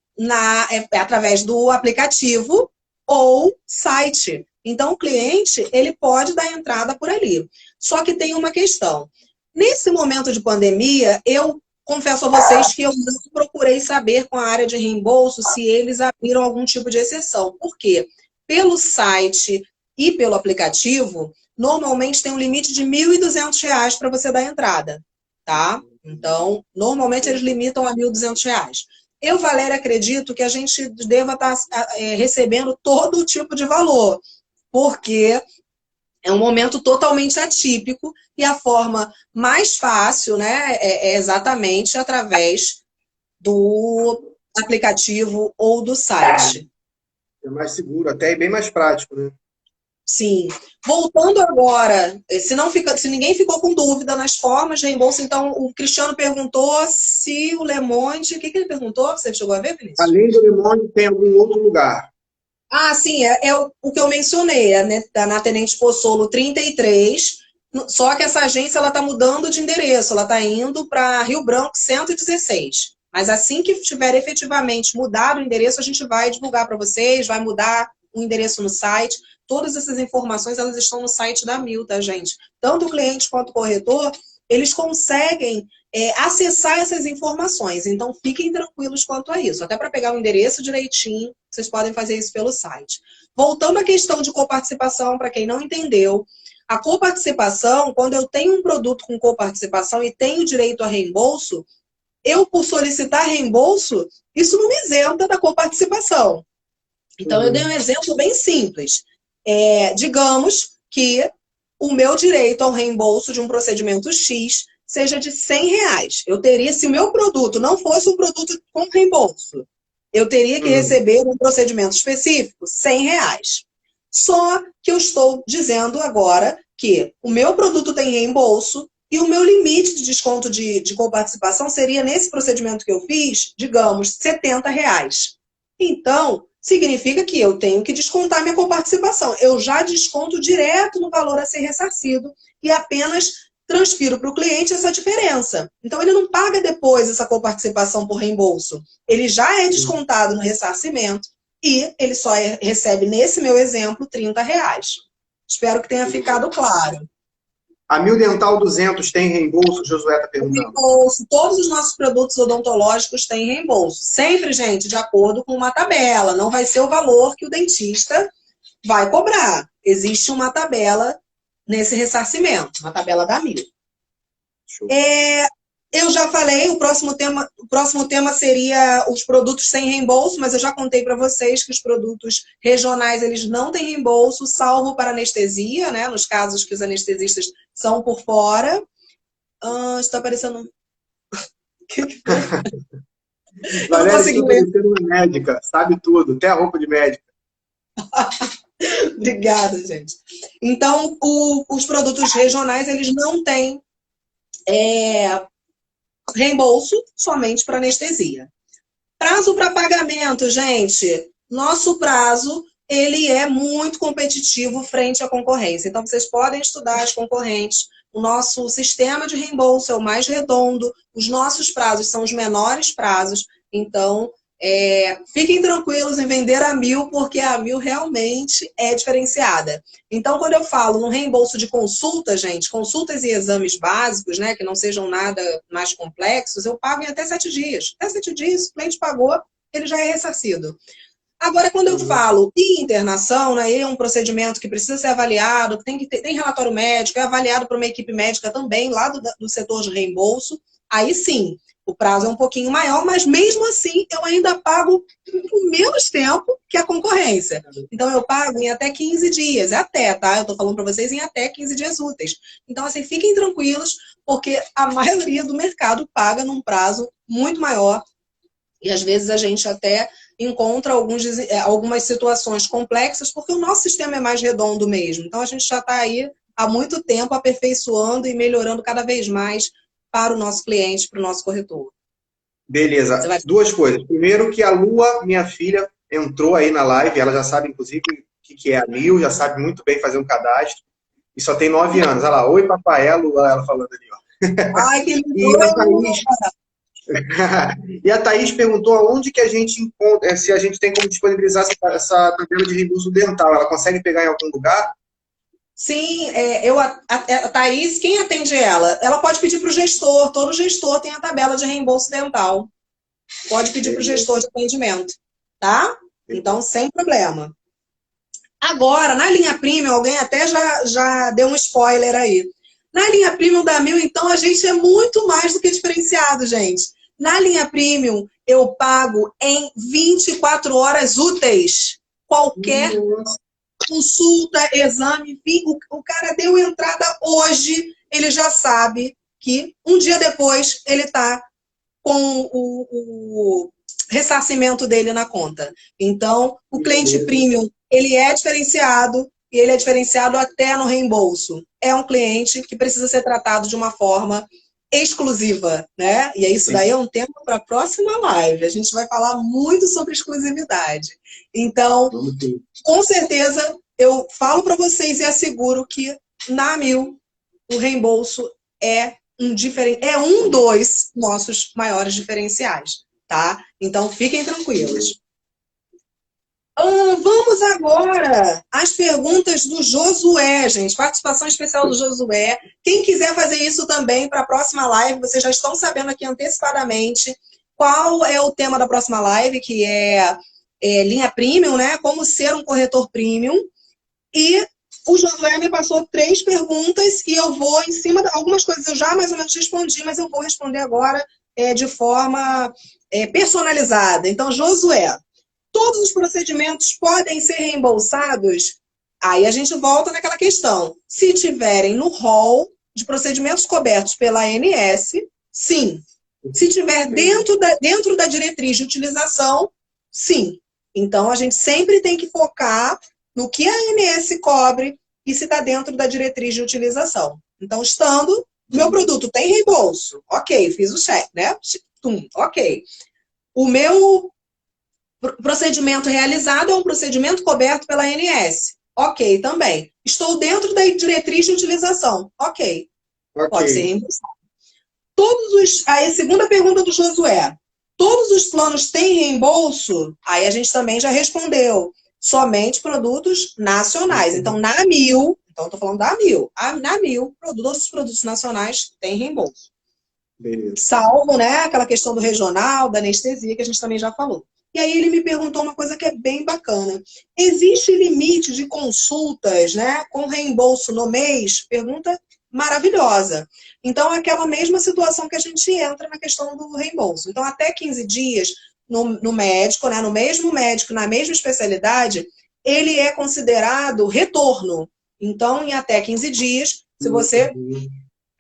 através do aplicativo ou site. Então, o cliente, ele pode dar entrada por ali. Só que tem uma questão. Nesse momento de pandemia, eu confesso a vocês que eu não procurei saber com a área de reembolso se eles abriram algum tipo de exceção. Por quê? Pelo site e pelo aplicativo, normalmente tem um limite de R$ 1.200 para você dar entrada, tá? Então, normalmente eles limitam a R$ 1.200. Eu, Valéria, acredito que a gente deva estar recebendo todo tipo de valor, porque é um momento totalmente atípico e a forma mais fácil, né, é exatamente através do aplicativo ou do site. É mais seguro, até e bem mais prático, né? Sim. Voltando agora, se ninguém ficou com dúvida nas formas de reembolso, então o Cristiano perguntou se o Le Monde... O que ele perguntou? Você chegou a ver, Vinícius? Além do Le Monde, tem algum outro lugar? Ah, sim, o que eu mencionei, né, na Tenente Possolo 33, só que essa agência está mudando de endereço, ela está indo para Rio Branco 116. Mas assim que tiver efetivamente mudado o endereço, a gente vai divulgar para vocês, vai mudar o endereço no site. Todas essas informações, elas estão no site da AMIL, tá, gente? Tanto o cliente quanto o corretor, eles conseguem acessar essas informações. Então, fiquem tranquilos quanto a isso. Até para pegar o endereço direitinho, vocês podem fazer isso pelo site. Voltando à questão de coparticipação, para quem não entendeu, a coparticipação, quando eu tenho um produto com coparticipação e tenho direito a reembolso, eu, por solicitar reembolso, isso não me isenta da coparticipação. Então, eu dei um exemplo bem simples. Digamos que o meu direito ao reembolso de um procedimento X seja de R$100. Eu teria, se o meu produto não fosse um produto com reembolso, eu teria que receber um procedimento específico, R$100. Só que eu estou dizendo agora que o meu produto tem reembolso e o meu limite de desconto de coparticipação seria, nesse procedimento que eu fiz, digamos, R$70. Então, significa que eu tenho que descontar minha coparticipação. Eu já desconto direto no valor a ser ressarcido e apenas transfiro para o cliente essa diferença. Então, ele não paga depois essa coparticipação por reembolso. Ele já é descontado no ressarcimento e ele só recebe, nesse meu exemplo, R$30. Espero que tenha ficado claro. A AMIL Dental 200 tem reembolso? Josué está perguntando. Reembolso. Todos os nossos produtos odontológicos têm reembolso. Sempre, gente, de acordo com uma tabela. Não vai ser o valor que o dentista vai cobrar. Existe uma tabela nesse ressarcimento, uma tabela da AMIL. Eu já falei, o próximo tema seria os produtos sem reembolso, mas eu já contei para vocês que os produtos regionais, eles não têm reembolso, salvo para anestesia, né? Nos casos que os anestesistas são por fora. Está aparecendo... Valéria está parecendo uma médica, sabe tudo, até a roupa de médica. Obrigada, gente. Então, os produtos regionais, eles não têm reembolso, somente para anestesia. Prazo para pagamento, gente. Nosso prazo, ele é muito competitivo frente à concorrência. Então, vocês podem estudar as concorrentes. O nosso sistema de reembolso é o mais redondo. Os nossos prazos são os menores prazos. Então, Fiquem tranquilos em vender a Mil, porque a Mil realmente é diferenciada. Então, quando eu falo no reembolso de consulta, gente, consultas e exames básicos, né, que não sejam nada mais complexos, eu pago em até 7 dias. Até 7 dias, o cliente pagou, ele já é ressarcido. Agora, quando eu falo em internação, né, é um procedimento que precisa ser avaliado, tem relatório médico, é avaliado por uma equipe médica também, lá do setor de reembolso, aí sim, o prazo é um pouquinho maior, mas mesmo assim eu ainda pago por menos tempo que a concorrência. Então eu pago em até 15 dias, tá? Eu estou falando para vocês em até 15 dias úteis. Então, assim, fiquem tranquilos, porque a maioria do mercado paga num prazo muito maior e às vezes a gente até encontra algumas situações complexas, porque o nosso sistema é mais redondo mesmo. Então, a gente já está aí há muito tempo aperfeiçoando e melhorando cada vez mais para o nosso cliente, para o nosso corretor. Beleza. Duas coisas. Primeiro, que a Lua, minha filha, entrou aí na live, ela já sabe, inclusive, o que é a Mil, já sabe muito bem fazer um cadastro, e só tem 9 anos. Olha lá, oi, papai, é a Lua, ela falando ali, ó. Ai, que lindo! E a Thaís, e a Thaís perguntou aonde que a gente encontra, se a gente tem como disponibilizar essa tabela de reembolso dental. Ela consegue pegar em algum lugar? Sim, a Thaís, quem atende ela? Ela pode pedir para o gestor, todo gestor tem a tabela de reembolso dental. Pode pedir para o gestor de atendimento, tá? Então, sem problema. Agora, na linha Premium, alguém até já deu um spoiler aí. Na linha Premium da Mil, então, a gente é muito mais do que diferenciado, gente. Na linha Premium, eu pago em 24 horas úteis. Qualquer consulta, exame, enfim, o cara deu entrada hoje, ele já sabe que um dia depois ele está com o ressarcimento dele na conta. Então, o cliente Premium, ele é diferenciado, e ele é diferenciado até no reembolso. É um cliente que precisa ser tratado de uma forma exclusiva, né? E isso daí é um tema para a próxima live. A gente vai falar muito sobre exclusividade. Então, com certeza, eu falo para vocês e asseguro que na Mil, o reembolso é um dos nossos maiores diferenciais, tá? Então, fiquem tranquilos. Vamos agora às perguntas do Josué, gente. Participação especial do Josué. Quem quiser fazer isso também para a próxima live, vocês já estão sabendo aqui antecipadamente qual é o tema da próxima live, que é linha Premium, né? Como ser um corretor Premium. E o Josué me passou 3 perguntas e eu vou, em cima de algumas coisas eu já mais ou menos respondi, mas eu vou responder agora de forma personalizada. Então, Josué, todos os procedimentos podem ser reembolsados? Aí a gente volta naquela questão. Se tiverem no rol de procedimentos cobertos pela ANS, sim. Se tiver dentro da diretriz de utilização, sim. Então, a gente sempre tem que focar no que a ANS cobre e se está dentro da diretriz de utilização. Então, meu produto tem reembolso. Ok, fiz o cheque, né? Ok. O meu procedimento realizado é um procedimento coberto pela ANS. Ok, também. Estou dentro da diretriz de utilização. Ok. Pode ser reembolsado. Aí, segunda pergunta do Josué. Todos os planos têm reembolso? Aí a gente também já respondeu. Somente produtos nacionais. Então, na Mil, estou falando da Mil. Na Mil, todos os produtos nacionais têm reembolso. Beleza. Salvo, né, aquela questão do regional, da anestesia, que a gente também já falou. E aí ele me perguntou uma coisa que é bem bacana. Existe limite de consultas, né, com reembolso no mês? Pergunta maravilhosa. Então, é aquela mesma situação que a gente entra na questão do reembolso. Então, até 15 dias no médico, né, no mesmo médico, na mesma especialidade, ele é considerado retorno. Então, em até 15 dias, se você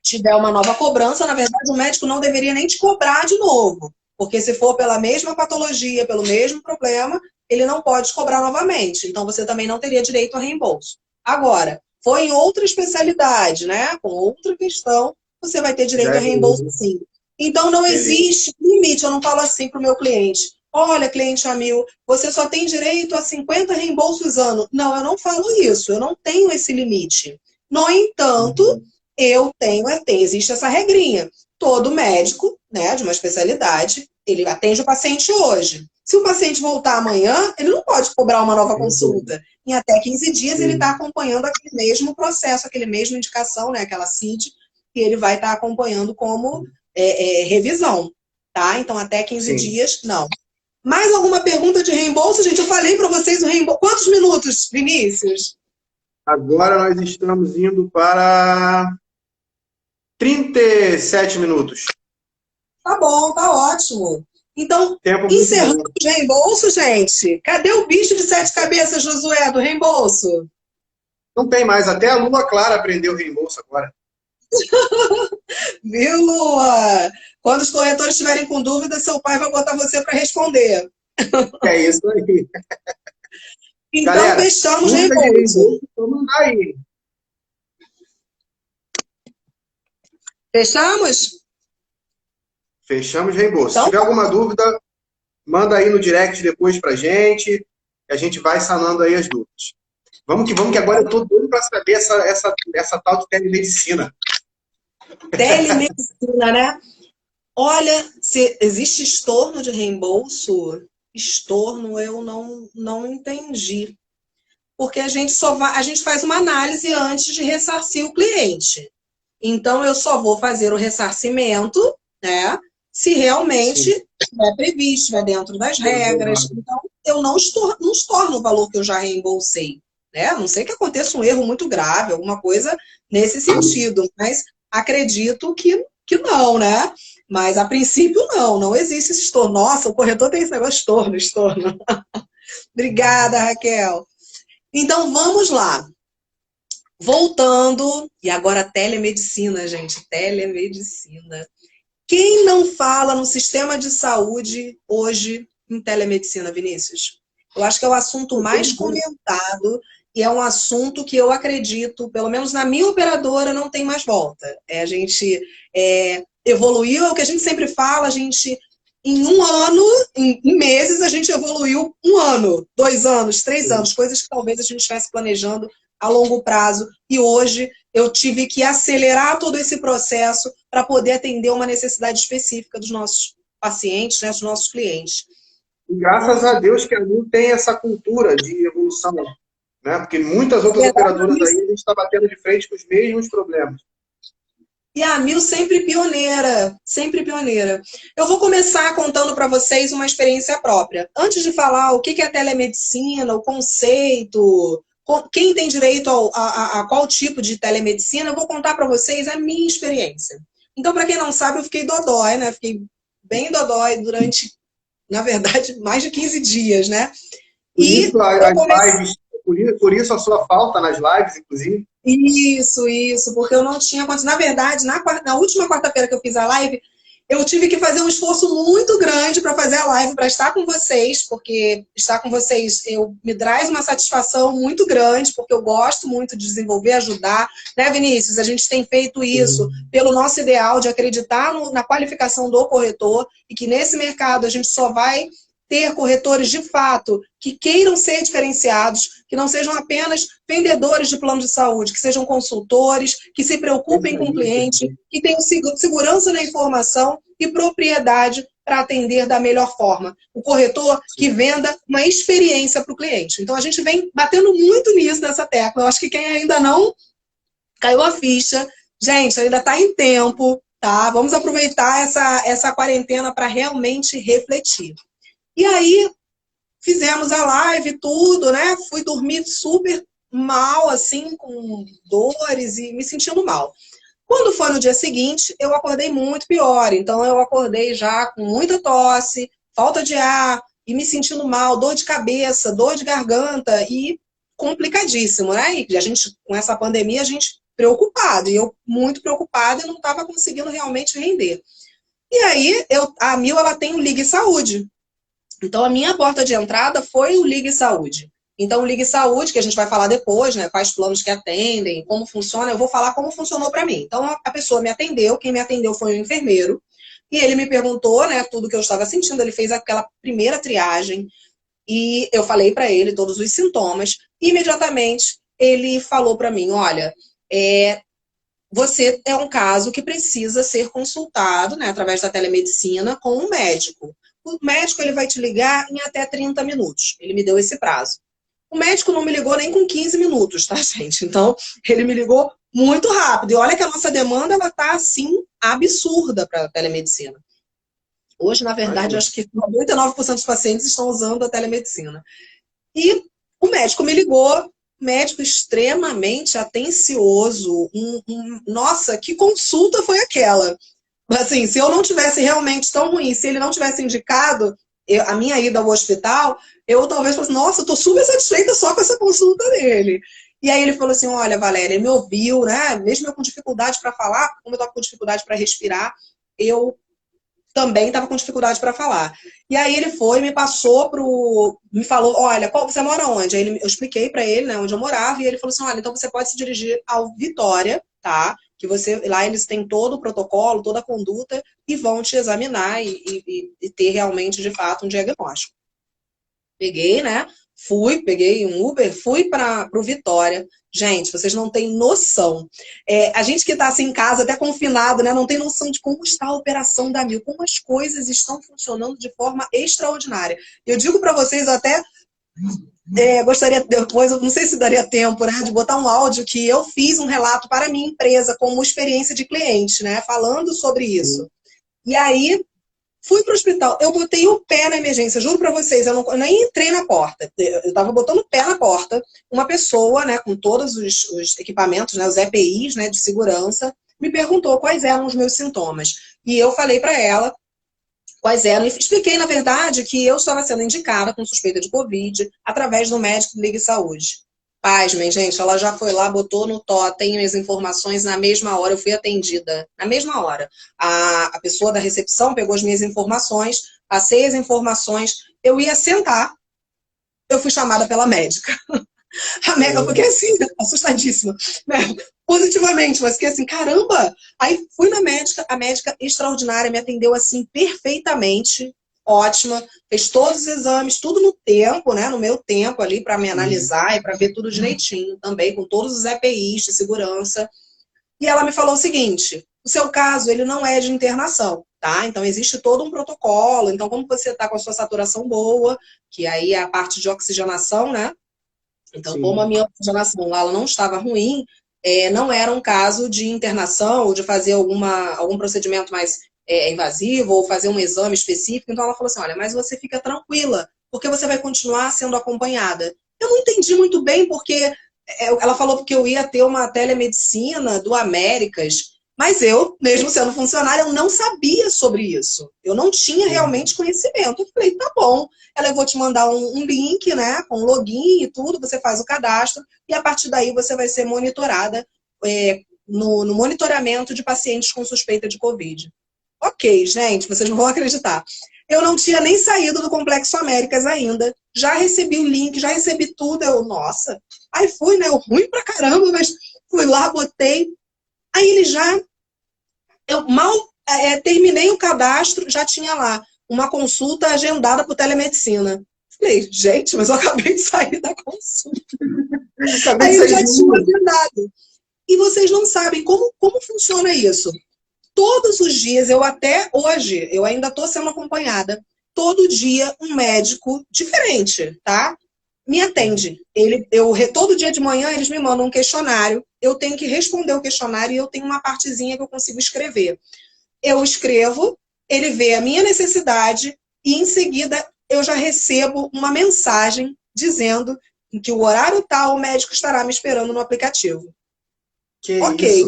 tiver uma nova cobrança, na verdade, o médico não deveria nem te cobrar de novo. Porque se for pela mesma patologia, pelo mesmo problema, ele não pode te cobrar novamente. Então, você também não teria direito a reembolso. Agora, foi em outra especialidade, né? Com outra questão, você vai ter direito a reembolso, sim. Então, não existe limite. Eu não falo assim para o meu cliente. Olha, cliente Mil, você só tem direito a 50 reembolsos ano. Não, eu não falo isso. Eu não tenho esse limite. No entanto, existe essa regrinha. Todo médico, né, de uma especialidade, ele atende o paciente hoje. Se o paciente voltar amanhã, ele não pode cobrar uma nova consulta. Em até 15 dias, ele está acompanhando aquele mesmo processo, aquele mesmo indicação, né, aquela CID, que ele vai estar acompanhando como revisão, tá? Então, até 15 dias, não. Mais alguma pergunta de reembolso? Gente, eu falei para vocês o reembolso. Quantos minutos, Vinícius? Agora nós estamos indo para 37 minutos. Tá bom, tá ótimo. Então, encerrando o reembolso, gente. Cadê o bicho de 7 cabeças, Josué, do reembolso? Não tem mais. Até a Lua Clara aprendeu o reembolso agora. Viu, Lua? Quando os corretores estiverem com dúvida, seu pai vai botar você para responder. É isso aí. Então, galera, fechamos o reembolso. Vamos mandar aí. Fechamos? Fechamos o reembolso. Então, se tiver alguma dúvida, manda aí no direct depois pra gente, que a gente vai sanando aí as dúvidas. Vamos que agora eu tô doido para saber essa tal de telemedicina. Telemedicina, né? Olha, se existe estorno de reembolso, estorno eu não entendi. Porque a gente faz uma análise antes de ressarcir o cliente. Então, eu só vou fazer o ressarcimento, né? Se realmente estiver previsto, estiver dentro das regras. Então, eu não estorno o valor que eu já reembolsei. Né? A não sei que aconteça um erro muito grave, alguma coisa nesse sentido. Mas acredito que não, né? Mas, a princípio, não existe esse estorno. Nossa, o corretor tem esse negócio de estorno. Obrigada, Raquel. Então, vamos lá. Voltando, e agora telemedicina, gente, telemedicina. Quem não fala no sistema de saúde hoje em telemedicina, Vinícius? Eu acho que é o assunto mais comentado e é um assunto que eu acredito, pelo menos na minha operadora, não tem mais volta. A gente evoluiu, é o que a gente sempre fala, a gente, em um ano, em meses, a gente evoluiu 1 ano, 2 anos, 3 anos, coisas que talvez a gente estivesse planejando a longo prazo, e hoje eu tive que acelerar todo esse processo para poder atender uma necessidade específica dos nossos pacientes, né, dos nossos clientes. E graças a Deus que a AMIL tem essa cultura de evolução, né? Porque muitas outras operadoras aí, a gente está batendo de frente com os mesmos problemas. E a AMIL sempre pioneira, sempre pioneira. Eu vou começar contando para vocês uma experiência própria. Antes de falar o que é telemedicina, o conceito, quem tem direito a qual tipo de telemedicina, eu vou contar para vocês a minha experiência. Então, para quem não sabe, eu fiquei dodói, né? Fiquei bem dodói durante, na verdade, mais de 15 dias, né? Por isso a sua falta nas lives, inclusive. Isso, porque eu não tinha... Na verdade, na última quarta-feira que eu fiz a live, eu tive que fazer um esforço muito grande para fazer a live, para estar com vocês, porque estar com vocês me traz uma satisfação muito grande, porque eu gosto muito de desenvolver, ajudar. Né, Vinícius? A gente tem feito isso pelo nosso ideal de acreditar na qualificação do corretor e que nesse mercado a gente só vai ter corretores de fato que queiram ser diferenciados, que não sejam apenas vendedores de plano de saúde, que sejam consultores, que se preocupem com o cliente, que tenham segurança na informação e propriedade para atender da melhor forma. O corretor que venda uma experiência para o cliente. Então, a gente vem batendo muito nisso nessa tecla. Eu acho que quem ainda não caiu a ficha, gente, ainda está em tempo, tá? Vamos aproveitar essa quarentena para realmente refletir. E aí, fizemos a live, tudo, né? Fui dormir super mal, assim, com dores e me sentindo mal. Quando foi no dia seguinte, eu acordei muito pior. Então, eu acordei já com muita tosse, falta de ar, e me sentindo mal, dor de cabeça, dor de garganta, e complicadíssimo, né? E a gente, com essa pandemia, a gente preocupado, e eu muito preocupada e não estava conseguindo realmente render. E aí, a AMIL, ela tem o Ligue Saúde. Então, a minha porta de entrada foi o Ligue Saúde. Então, o Ligue Saúde, que a gente vai falar depois, né, quais planos que atendem, como funciona, eu vou falar como funcionou para mim. Então, a pessoa me atendeu, quem me atendeu foi o enfermeiro, e ele me perguntou, né, tudo que eu estava sentindo, ele fez aquela primeira triagem, e eu falei para ele todos os sintomas, e imediatamente ele falou para mim, olha, você é um caso que precisa ser consultado, né, através da telemedicina com um médico. o médico ele vai te ligar em até 30 minutos. Ele me deu esse prazo. O médico não me ligou nem com 15 minutos, tá, gente? Então, ele me ligou muito rápido. E olha que a nossa demanda, ela tá, assim, absurda para a telemedicina. Hoje, na verdade, acho que 99% dos pacientes estão usando a telemedicina. E o médico me ligou, médico extremamente atencioso. Nossa, que consulta foi aquela? Assim, se eu não tivesse realmente tão ruim, se ele não tivesse indicado a minha ida ao hospital, eu talvez fosse, nossa, eu tô super satisfeita só com essa consulta dele. E aí ele falou assim, olha, Valéria, ele me ouviu, né? Mesmo eu com dificuldade para falar, como eu tava com dificuldade para respirar, eu também estava com dificuldade para falar. E aí ele foi, me passou me falou, olha, você mora onde? Aí eu expliquei para ele, né, onde eu morava, e ele falou assim, olha, então você pode se dirigir ao Vitória, tá? Que lá eles têm todo o protocolo, toda a conduta, e vão te examinar e ter realmente, de fato, um diagnóstico. Peguei, né? Peguei um Uber, fui para o Vitória. Gente, vocês não têm noção. A gente que está assim em casa, até confinado, né, não tem noção de como está a operação da Mil, como as coisas estão funcionando de forma extraordinária. Eu digo para vocês, eu até gostaria depois, eu não sei se daria tempo, né, de botar um áudio que eu fiz um relato para a minha empresa como experiência de cliente, né, falando sobre isso. E aí, fui para o hospital, eu botei o pé na emergência, juro para vocês, eu nem entrei na porta, eu estava botando o pé na porta, uma pessoa, né, com todos os equipamentos, né, os EPIs, né, de segurança, me perguntou quais eram os meus sintomas. E eu falei para ela quais eram, e expliquei, na verdade, que eu estava sendo indicada com suspeita de Covid através do médico do Ligue Saúde. Pasmem, gente, ela já foi lá, botou no totem as informações na mesma hora, eu fui atendida, na mesma hora. A pessoa da recepção pegou as minhas informações, passei as informações, eu ia sentar, eu fui chamada pela médica. A médica, porque assim, assustadíssima, né? Positivamente, mas fiquei assim, caramba! Aí fui na médica, a médica extraordinária me atendeu assim perfeitamente, ótima, fez todos os exames, tudo no tempo, né? No meu tempo ali para me analisar e para ver tudo direitinho também, com todos os EPIs de segurança. E ela me falou o seguinte, o seu caso, ele não é de internação, tá? Então existe todo um protocolo, então como você está com a sua saturação boa, que aí é a parte de oxigenação, né? Então, sim, como a minha oxigenação lá ela não estava ruim, não era um caso de internação ou de fazer algum procedimento mais invasivo ou fazer um exame específico. Então, ela falou assim, olha, mas você fica tranquila, porque você vai continuar sendo acompanhada. Eu não entendi muito bem, porque ela falou que eu ia ter uma telemedicina do Américas, mas eu, mesmo sendo funcionária, eu não sabia sobre isso. Eu não tinha realmente conhecimento. Eu falei, tá bom, eu vou te mandar um link, né, com login e tudo, você faz o cadastro e a partir daí você vai ser monitorada no monitoramento de pacientes com suspeita de Covid. Ok, gente, vocês não vão acreditar. Eu não tinha nem saído do Complexo Américas ainda. Já recebi o link, já recebi tudo. Nossa. Aí fui, né, ruim pra caramba, mas fui lá, botei. Aí eu mal terminei o cadastro, já tinha lá uma consulta agendada por telemedicina. Falei, gente, mas eu acabei de sair da consulta. Aí eu já tinha agendado. E vocês não sabem como funciona isso. Todos os dias, até hoje, eu ainda estou sendo acompanhada, todo dia um médico diferente, tá? Me atende. Todo dia de manhã eles me mandam um questionário, eu tenho que responder o questionário e eu tenho uma partezinha que eu consigo escrever. Eu escrevo, ele vê a minha necessidade e em seguida eu já recebo uma mensagem dizendo que o horário tal o médico estará me esperando no aplicativo. Ok.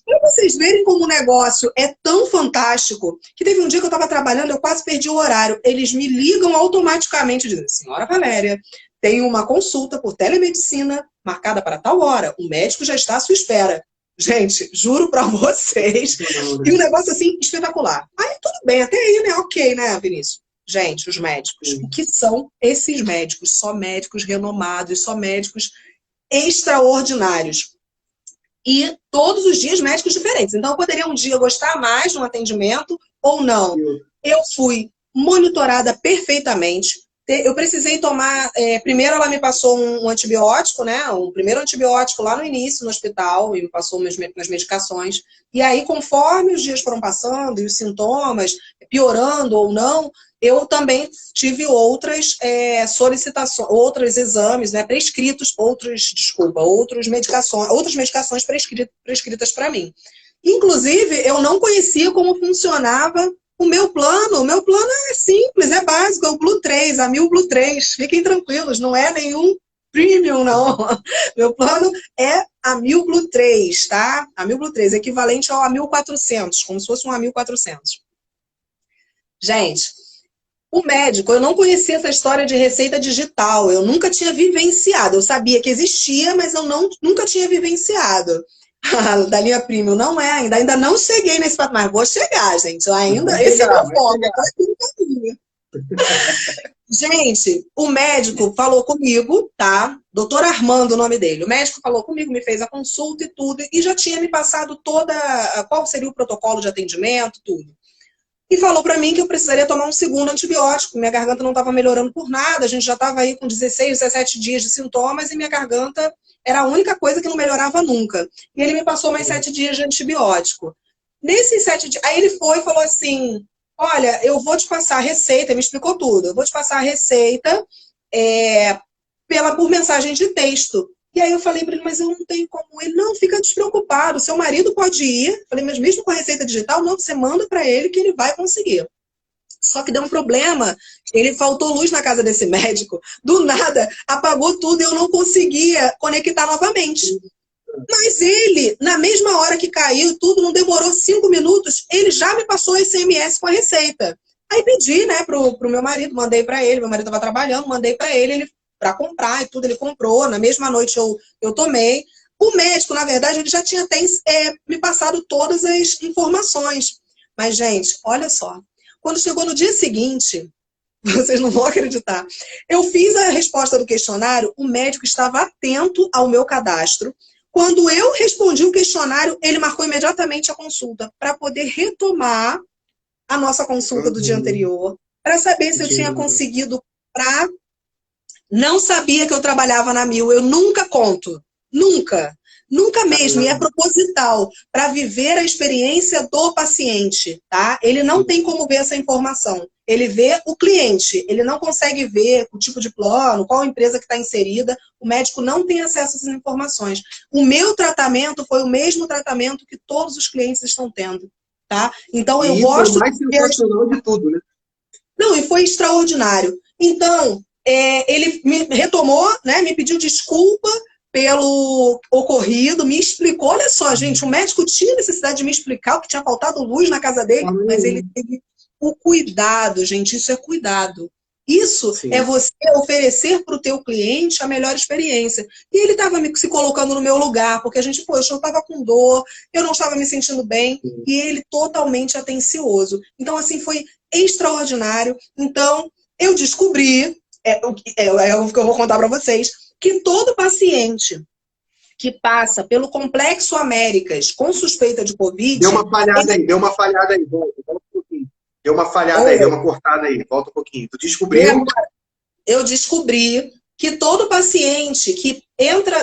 Para vocês verem como o negócio é tão fantástico, que teve um dia que eu estava trabalhando, eu quase perdi o horário. Eles me ligam automaticamente e dizem, senhora Valéria, tem uma consulta por telemedicina marcada para tal hora. O médico já está à sua espera. Gente, juro para vocês. E um negócio assim espetacular. Aí tudo bem, até aí, né? Ok, né, Vinícius? Gente, os médicos. O que são esses médicos? Só médicos renomados, só médicos extraordinários. E todos os dias médicos diferentes. Então, eu poderia um dia gostar mais de um atendimento ou não. Eu fui monitorada perfeitamente. Eu precisei tomar... primeiro, ela me passou um antibiótico, né? Um primeiro antibiótico lá no início, no hospital, e me passou umas medicações. E aí, conforme os dias foram passando e os sintomas piorando ou não, eu também tive outras solicitações, outros exames, né, prescritos, outras medicações prescritas para mim. Inclusive, eu não conhecia como funcionava o meu plano. O meu plano é simples, é básico, é o Blue 3, a 1000 Blue 3. Fiquem tranquilos, não é nenhum premium, não. Meu plano é a 1000 Blue 3, tá? A 1000 Blue 3, equivalente ao A1400, como se fosse um A1400. Gente, o médico, eu não conhecia essa história de receita digital, eu nunca tinha vivenciado. Eu sabia que existia, mas eu nunca tinha vivenciado. Da linha premium, não é ainda não cheguei nesse patamar, mas vou chegar, gente, esse é meu foco. Gente, o médico falou comigo, tá? Doutor Armando, o nome dele. O médico falou comigo, me fez a consulta e tudo, e já tinha me passado qual seria o protocolo de atendimento, tudo. E falou para mim que eu precisaria tomar um segundo antibiótico. Minha garganta não estava melhorando por nada, a gente já estava aí com 16, 17 dias de sintomas e minha garganta era a única coisa que não melhorava nunca. E ele me passou mais 7 dias de antibiótico. Nesses 7 dias, aí ele foi e falou assim, olha, eu vou te passar a receita, me explicou tudo, eu vou te passar a receita por mensagem de texto. E aí eu falei para ele, mas eu não tenho como. Ele, não, fica despreocupado, seu marido pode ir. Falei, mas mesmo com a receita digital, não, você manda para ele que ele vai conseguir. Só que deu um problema, ele faltou luz na casa desse médico, do nada, apagou tudo e eu não conseguia conectar novamente. Mas ele, na mesma hora que caiu, tudo, não demorou 5 minutos, ele já me passou esse SMS com a receita. Aí pedi, né, pro meu marido, mandei para ele, meu marido estava trabalhando, mandei para ele para comprar e tudo, ele comprou, na mesma noite eu tomei. O médico, na verdade, ele já tinha até me passado todas as informações. Mas, gente, olha só, quando chegou no dia seguinte, vocês não vão acreditar, eu fiz a resposta do questionário, o médico estava atento ao meu cadastro. Quando eu respondi o questionário, ele marcou imediatamente a consulta, para poder retomar a nossa consulta do dia anterior, para saber se eu tinha conseguido comprar. Não sabia que eu trabalhava na 1000, eu nunca conto, nunca mesmo, e é proposital, para viver a experiência do paciente, tá? Ele não tem como ver essa informação, ele vê o cliente, ele não consegue ver o tipo de plano, qual empresa que está inserida, o médico não tem acesso a essas informações. O meu tratamento foi o mesmo tratamento que todos os clientes estão tendo, tá? Então eu gosto... Foi mais sensacional de tudo, né? Não, e foi extraordinário. Então, ele me retomou, né, me pediu desculpa pelo ocorrido, me explicou, olha só, gente, o médico tinha necessidade de me explicar o que tinha faltado luz na casa dele, mas ele teve o cuidado, gente, isso é cuidado. Isso Sim. É você oferecer para o teu cliente a melhor experiência. E ele estava se colocando no meu lugar, porque a gente, poxa, eu estava com dor, eu não estava me sentindo bem, Sim. E ele totalmente atencioso. Então, assim, foi extraordinário. Então, eu descobri, é o que eu vou contar para vocês, que todo paciente que passa pelo Complexo Américas com suspeita de Covid... Deu uma falhada aí, volta um pouquinho. Deu uma falhada aí, deu uma cortada aí, volta um pouquinho. Tu descobriu? Eu descobri que todo paciente que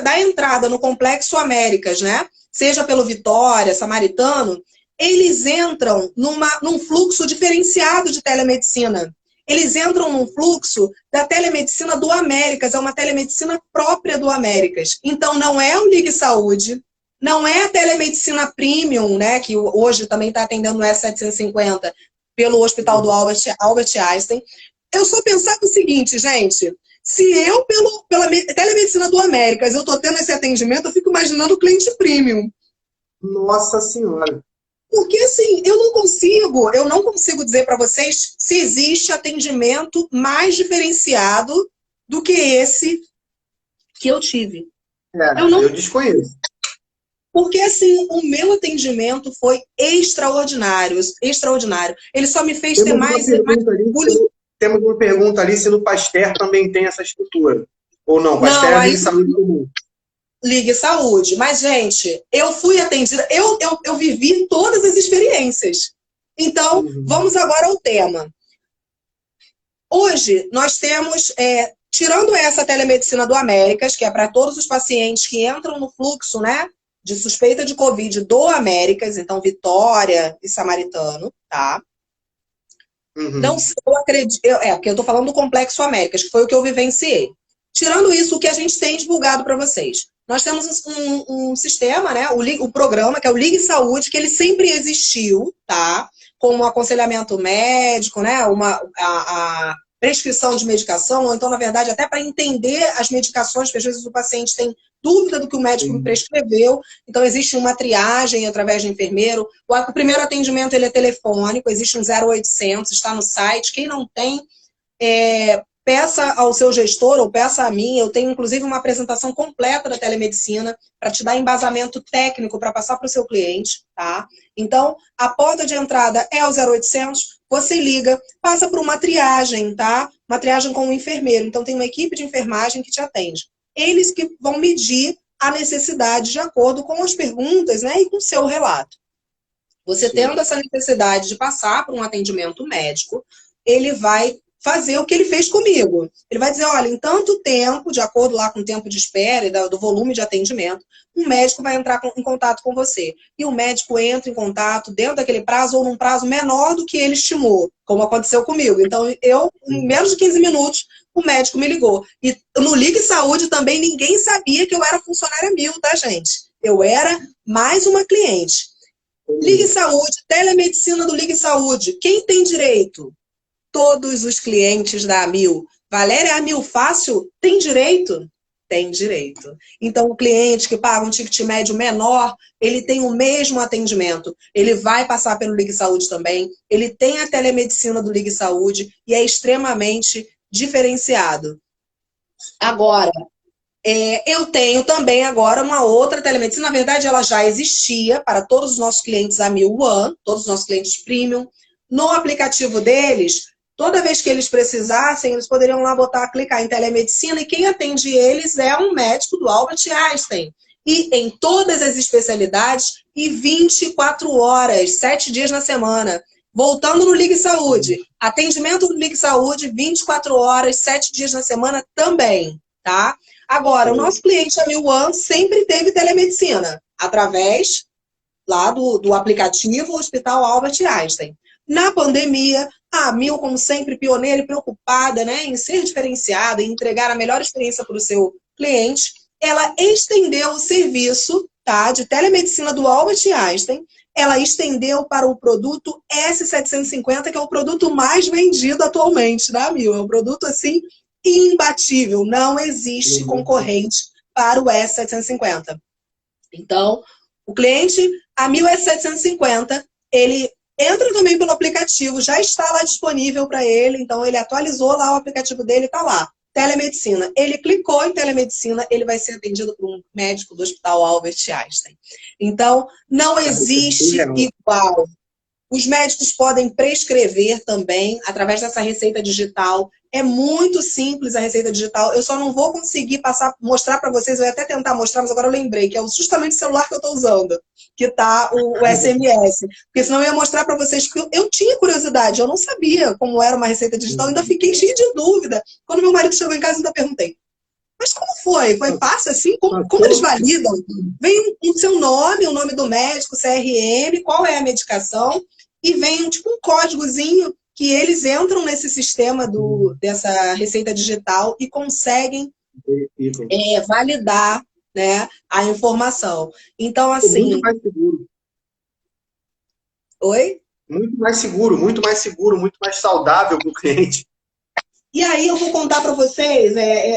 dá entrada no Complexo Américas, né, seja pelo Vitória, Samaritano, eles entram num fluxo diferenciado de telemedicina. Eles entram num fluxo da telemedicina do Américas, é uma telemedicina própria do Américas. Então, não é o Ligue Saúde, não é a telemedicina premium, né, que hoje também está atendendo no S750 pelo Hospital do Albert Einstein. Eu só pensava o seguinte, gente, se eu, pela telemedicina do Américas, eu estou tendo esse atendimento, eu fico imaginando o cliente premium. Nossa Senhora! Porque, assim, eu não consigo dizer para vocês se existe atendimento mais diferenciado do que esse que eu tive. Eu desconheço. Porque, assim, o meu atendimento foi extraordinário. Ele só me fez ter mais orgulho. Temos uma pergunta ali se no Pasteur também tem essa estrutura. Ou não? Pasteur é de saúde comum. Ligue Saúde. Mas, gente, eu fui atendida, eu vivi todas as experiências. Então, vamos agora ao tema. Hoje, nós temos, tirando essa telemedicina do Américas, que é para todos os pacientes que entram no fluxo, né, de suspeita de Covid do Américas, então Vitória e Samaritano, tá? Não sei acredito... porque eu estou falando do Complexo Américas, que foi o que eu vivenciei. Tirando isso, o que a gente tem divulgado para vocês? Nós temos um sistema, né? O programa, que é o Ligue Saúde, que ele sempre existiu, tá? Como um aconselhamento médico, né? A prescrição de medicação, ou então, na verdade, até para entender as medicações, porque às vezes o paciente tem dúvida do que o médico me prescreveu, então existe uma triagem através do enfermeiro. O primeiro atendimento ele é telefônico, existe um 0800, está no site. Quem não tem, peça ao seu gestor ou peça a mim. Eu tenho, inclusive, uma apresentação completa da telemedicina para te dar embasamento técnico para passar para o seu cliente, tá? Então, a porta de entrada é o 0800, você liga, passa por uma triagem, tá? Uma triagem com o enfermeiro. Então, tem uma equipe de enfermagem que te atende. Eles que vão medir a necessidade de acordo com as perguntas, né? E com o seu relato. Você tendo essa necessidade de passar por um atendimento médico, ele vai fazer o que ele fez comigo. Ele vai dizer, olha, em tanto tempo, de acordo lá com o tempo de espera e do volume de atendimento, um médico vai entrar em contato com você. E o médico entra em contato dentro daquele prazo ou num prazo menor do que ele estimou, como aconteceu comigo. Então, em menos de 15 minutos, o médico me ligou. E no Ligue Saúde também ninguém sabia que eu era funcionária 1000, tá, gente? Eu era mais uma cliente. Ligue Saúde, telemedicina do Ligue Saúde. Quem tem direito? Todos os clientes da Amil. Valéria, a Amil Fácil tem direito? Tem direito. Então, o cliente que paga um ticket médio menor, ele tem o mesmo atendimento. Ele vai passar pelo Ligue Saúde também. Ele tem a telemedicina do Ligue Saúde e é extremamente diferenciado. Agora, eu tenho também agora uma outra telemedicina. Na verdade, ela já existia para todos os nossos clientes Amil One, todos os nossos clientes Premium. No aplicativo deles, toda vez que eles precisassem, eles poderiam lá clicar em telemedicina, e quem atende eles é um médico do Albert Einstein. E em todas as especialidades, e 24 horas, 7 dias na semana. Voltando no Ligue Saúde, atendimento do Ligue Saúde, 24 horas, 7 dias na semana também, tá? Agora, o nosso cliente Amil One sempre teve telemedicina, através lá do aplicativo Hospital Albert Einstein. Na pandemia, a Amil, como sempre, pioneira e preocupada, né, em ser diferenciada, em entregar a melhor experiência para o seu cliente, ela estendeu o serviço, tá, de telemedicina do Albert Einstein. Ela estendeu para o produto S750, que é o produto mais vendido atualmente da Amil. É um produto, assim, imbatível. Não existe concorrente para o S750. Então, o cliente, Amil S750, ele entra também pelo aplicativo, já está lá disponível para ele, então ele atualizou lá o aplicativo dele, está lá, telemedicina. Ele clicou em telemedicina, ele vai ser atendido por um médico do Hospital Albert Einstein. Então, não existe igual. Os médicos podem prescrever também, através dessa receita digital. É muito simples a receita digital. Eu só não vou conseguir mostrar para vocês, eu ia até tentar mostrar, mas agora eu lembrei, que é justamente o celular que eu estou usando, que está o SMS. Porque senão eu ia mostrar para vocês que eu tinha curiosidade, eu não sabia como era uma receita digital, ainda fiquei cheia de dúvida. Quando meu marido chegou em casa, eu ainda perguntei, mas como foi? Foi fácil assim? Como eles validam? Vem o seu nome, o nome do médico, CRM, qual é a medicação, e vem tipo um códigozinho que eles entram nesse sistema dessa receita digital e conseguem validar, né, a informação. Então, assim... Muito mais seguro. Oi? Muito mais seguro, muito mais saudável para o cliente. E aí eu vou contar para vocês,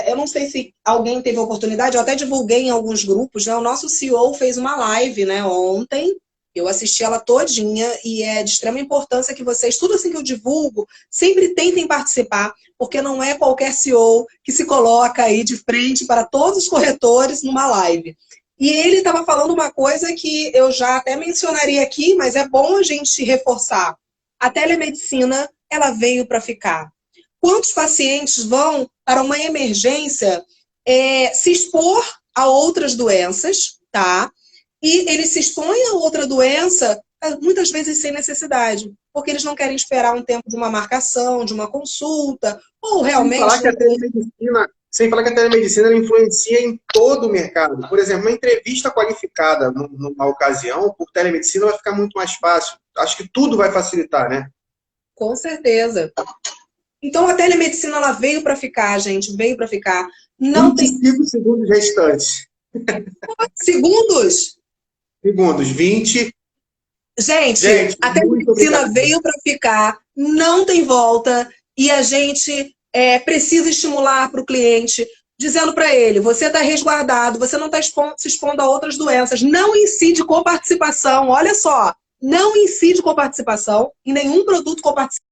eu não sei se alguém teve a oportunidade, eu até divulguei em alguns grupos, né? O nosso CEO fez uma live, né, ontem. Eu assisti ela todinha e é de extrema importância que vocês, tudo assim que eu divulgo, sempre tentem participar, porque não é qualquer CEO que se coloca aí de frente para todos os corretores numa live. E ele estava falando uma coisa que eu já até mencionaria aqui, mas é bom a gente reforçar. A telemedicina, ela veio para ficar. Quantos pacientes vão para uma emergência se expor a outras doenças, tá? E eles se expõem a outra doença, muitas vezes sem necessidade, porque eles não querem esperar um tempo de uma marcação, de uma consulta, ou realmente... Sem falar que a telemedicina influencia em todo o mercado. Por exemplo, uma entrevista qualificada numa ocasião, por telemedicina, vai ficar muito mais fácil. Acho que tudo vai facilitar, né? Com certeza. Então, a telemedicina, ela veio para ficar, gente, veio para ficar. Não tem 25 segundos restantes. segundos. Segundos, 20. Gente, a muito telemedicina obrigado. veio para ficar, não tem volta, e a gente precisa estimular para o cliente, dizendo para ele, você está resguardado, você não está se expondo a outras doenças, não incide com participação, olha só, não incide com participação em nenhum produto com participação.